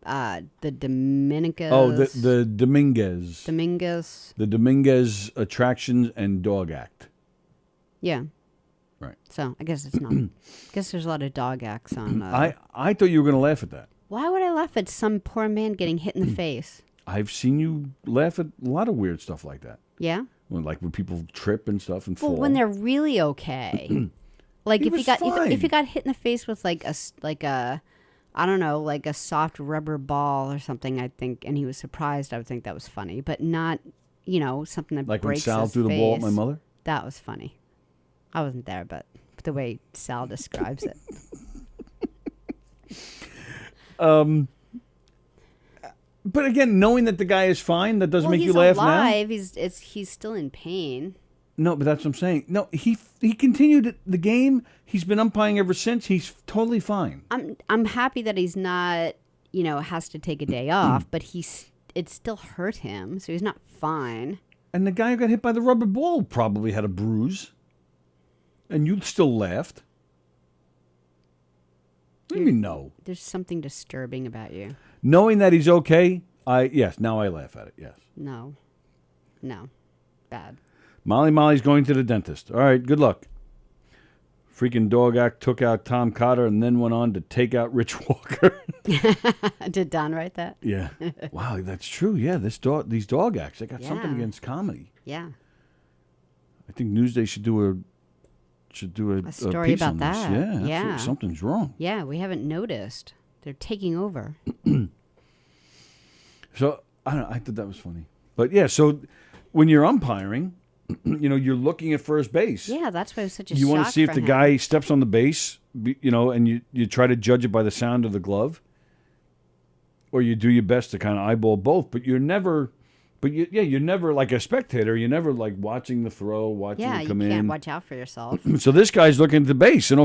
the Dominicas. Oh, the Dominguez. Dominguez. The Dominguez Attractions and Dog Act. Yeah. Right. So I guess it's not. I guess there's a lot of dog acts on. I thought you were going to laugh at that. Why would I laugh at some poor man getting hit in the face? I've seen you laugh at a lot of weird stuff like that. Yeah. When people trip and stuff and fall. Well, when they're really okay. Like He if he was got fine. if he got hit in the face with like a I don't know, like a soft rubber ball or something, I think, and he was surprised, I would think that was funny, but not, something that like when breaks Sal his threw the ball at face. my mother. That was funny. I wasn't there, but the way Sal describes it. But again, knowing that the guy is fine, that doesn't Well, make you he's laugh alive. He's still in pain. now. No, but that's what I'm saying. No, he continued the game. He's been umpiring ever since. He's totally fine. I'm happy that he's not, has to take a day off, but it still hurt him, so he's not fine. And the guy who got hit by the rubber ball probably had a bruise. And you still laughed. What do you mean no? There's something disturbing about you. Knowing that he's okay, now I laugh at it, yes. No. Bad. Molly's going to the dentist. All right, good luck. Freaking dog act took out Tom Cotter and then went on to take out Rich Walker. Did Don write that? Yeah. Wow, that's true. Yeah, these dog acts, they got something Yeah. against comedy. Yeah. I think Newsday should do a story piece about on this. that. Yeah, absolutely. Yeah. Something's wrong. Yeah, we haven't noticed. They're taking over. So I don't know. I thought that was funny. But yeah, so when you're umpiring, you're looking at first base. Yeah, that's why it was such a You want shock to see if for the him. guy steps on the base, and you try to judge it by the sound of the glove, or you do your best to kind of eyeball both. But you're never, you're never like a spectator. You're never like watching the throw, watching Yeah, it you come can't in. watch out for yourself. So this guy's looking at the base, and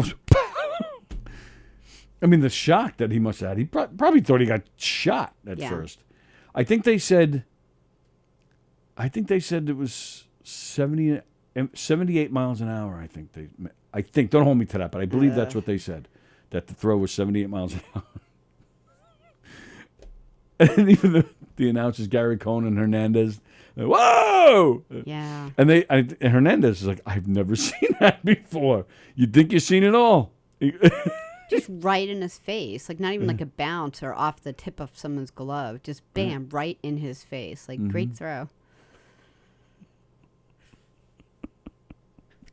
I mean, the shock that he must have had. He probably thought he got shot at Yeah. first. I think they said it was 78 miles an hour. I think. Don't hold me to that, but I believe that's what they said. That the throw was 78 miles an hour. And even The announcers, Gary Cohn and Hernandez. Whoa! Yeah. And Hernandez is like, I've never seen that before. You'd think you've seen it all. Just right in his face. Like, not even like a bounce or off the tip of someone's glove. Just bam, right in his face. Like, great throw.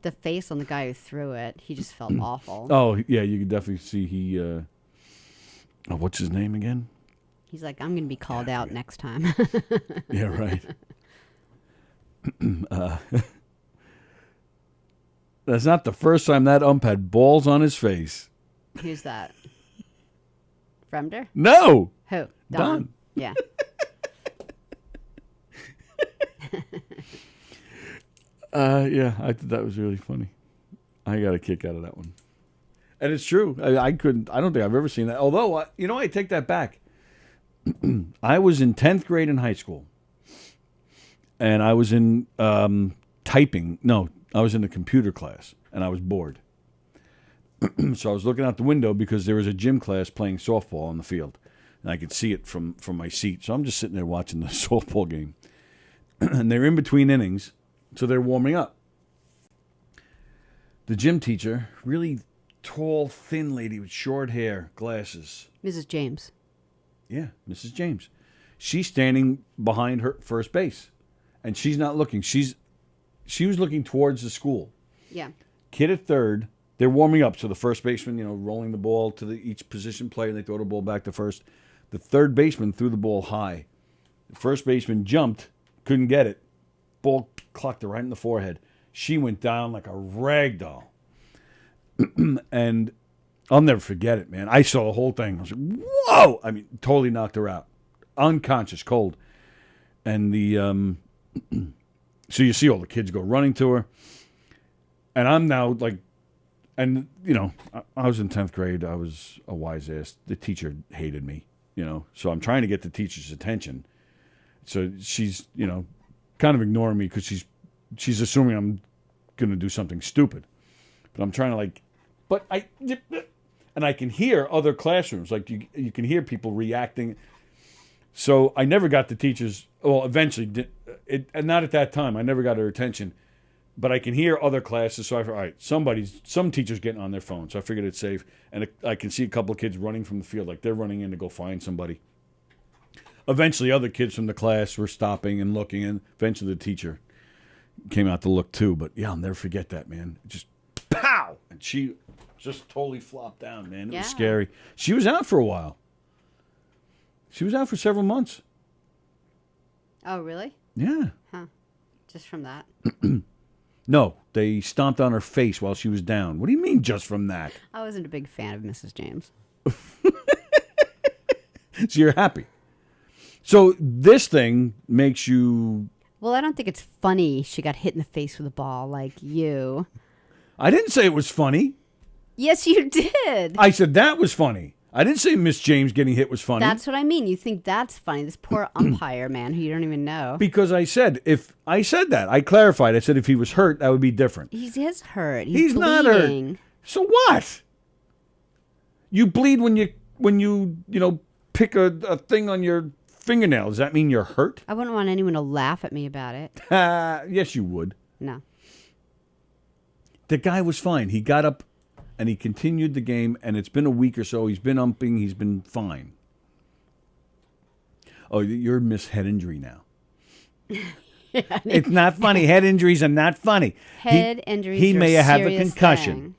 The face on the guy who threw it, he just felt awful. Oh, yeah, you could definitely see he... what's his name again? He's like, I'm going to be called out next time. Yeah, right. That's not the first time that ump had balls on his face. Who's that? Fremder? No! Who? Don. Yeah. Yeah, I thought that was really funny. I got a kick out of that one. And it's true. I don't think I've ever seen that. Although, I take that back. I was in 10th grade in high school. And I was in typing. No, I was in the computer class. And I was bored. So I was looking out the window because there was a gym class playing softball on the field. And I could see it from my seat. So I'm just sitting there watching the softball game. And they're in between innings. So they're warming up. The gym teacher, really tall, thin lady with short hair, glasses. Mrs. James. Yeah, Mrs. James. She's standing behind her first base. And she's not looking. She was looking towards the school. Yeah. Kid at third. They're warming up. So the first baseman, rolling the ball to each position player, and they throw the ball back to first. The third baseman threw the ball high. The first baseman jumped, couldn't get it. Ball clocked her right in the forehead. She went down like a rag doll. And I'll never forget it, man. I saw the whole thing. I was like, whoa! I mean, totally knocked her out. Unconscious, cold. And so you see all the kids go running to her. And I'm now like, and, I was in 10th grade. I was a wise ass. The teacher hated me, So I'm trying to get the teacher's attention. So she's, kind of ignoring me because she's assuming I'm going to do something stupid. But I'm trying to and I can hear other classrooms. Like you can hear people reacting. So I never got the teacher's, well, eventually, and not at that time. I never got her attention. But I can hear other classes. So I thought, all right, some teacher's getting on their phone. So I figured it's safe. And I can see a couple of kids running from the field. Like they're running in to go find somebody. Eventually, other kids from the class were stopping and looking, and eventually the teacher came out to look too. But yeah, I'll never forget that, man. Just pow! And she just totally flopped down, man. It was scary. She was out for a while. She was out for several months. Oh, really? Yeah. Huh. Just from that? No, they stomped on her face while she was down. What do you mean just from that? I wasn't a big fan of Mrs. James. So you're happy. So this thing makes you... Well, I don't think it's funny she got hit in the face with a ball like you. I didn't say it was funny. Yes, you did. I said that was funny. I didn't say Miss James getting hit was funny. That's what I mean. You think that's funny. This poor umpire, man, who you don't even know. Because I said that. I clarified. I said if he was hurt, that would be different. He is hurt. He's not hurt. So what? You bleed when you pick a thing on your fingernail. Does that mean you're hurt? I wouldn't want anyone to laugh at me about it. Yes, you would. No. The guy was fine. He got up and he continued the game, and it's been a week or so. He's been umping. He's been fine. Oh, you're Miss Head Injury now. It's not funny. Head injuries are not funny. Head injuries He are may a have a serious concussion. thing.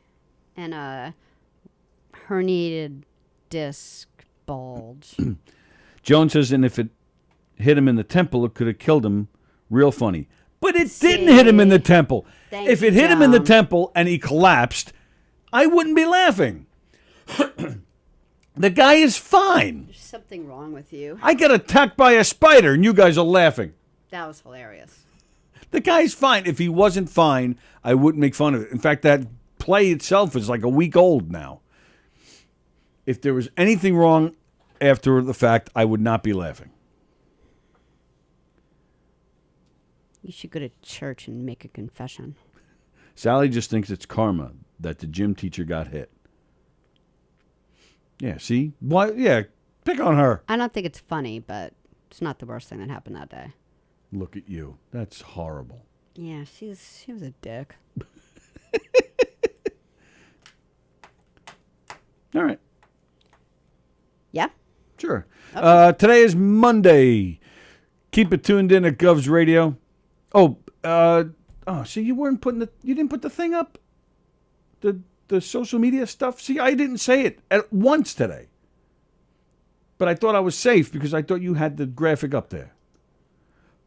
And a herniated disc bulge. Jones says, and if it hit him in the temple, it could have killed him. Real funny. But it didn't hit him in the temple. If it hit him in the temple and he collapsed, I wouldn't be laughing. The guy is fine. There's something wrong with you. I got attacked by a spider and you guys are laughing. That was hilarious. The guy's fine. If he wasn't fine, I wouldn't make fun of it. In fact, that play itself is like a week old now. If there was anything wrong after the fact, I would not be laughing. You should go to church and make a confession. Sallie just thinks it's karma that the gym teacher got hit. Yeah, see? Why? Yeah, pick on her. I don't think it's funny, but it's not the worst thing that happened that day. Look at you. That's horrible. Yeah, she was a dick. All right. Yeah? Sure. Today is Monday. Keep it tuned in at Govs Radio. Oh, see, you didn't put the thing up? The social media stuff? See, I didn't say it at once today. But I thought I was safe because I thought you had the graphic up there.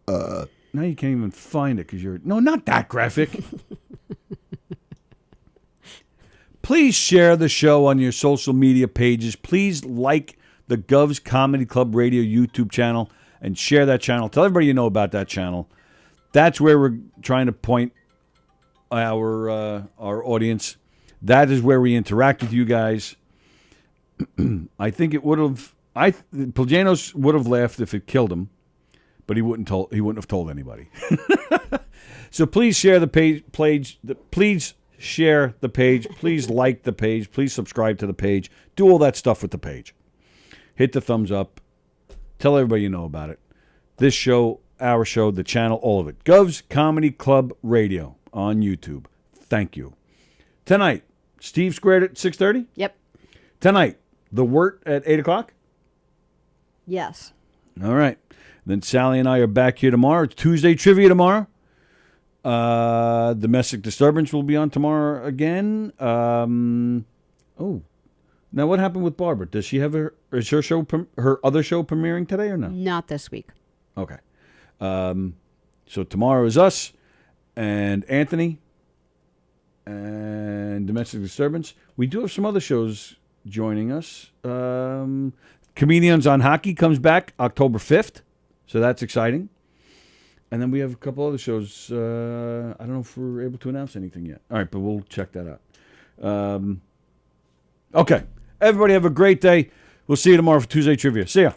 Now you can't even find it because no, not that graphic. Please share the show on your social media pages. Please like the Govs Comedy Club Radio YouTube channel and share that channel. Tell everybody you know about that channel. That's where we're trying to point our audience. That is where we interact with you guys. I think it would have. Peljanos would have laughed if it killed him, but he wouldn't have told anybody. So please share the page. Please share the page. Please like the page. Please subscribe to the page. Do all that stuff with the page. Hit the thumbs up. Tell everybody you know about it. This show, our show, the channel, all of it. Govs Comedy Club Radio on YouTube. Thank you. Tonight, Steve Squared at 6:30? Yep. Tonight, The Wort at 8 o'clock? Yes. All right. Then Sallie and I are back here tomorrow. It's Tuesday Trivia tomorrow. Domestic Disturbance will be on tomorrow again. Now what happened with Barbara? Does she have her other show premiering today or no? Not this week. Okay. So tomorrow is us and Anthony and Domestic Disturbance. We do have some other shows joining us. Comedians on Hockey comes back October 5th. So that's exciting. And then we have a couple other shows. I don't know if we're able to announce anything yet. All right, but we'll check that out. Okay. Everybody have a great day. We'll see you tomorrow for Tuesday Trivia. See ya.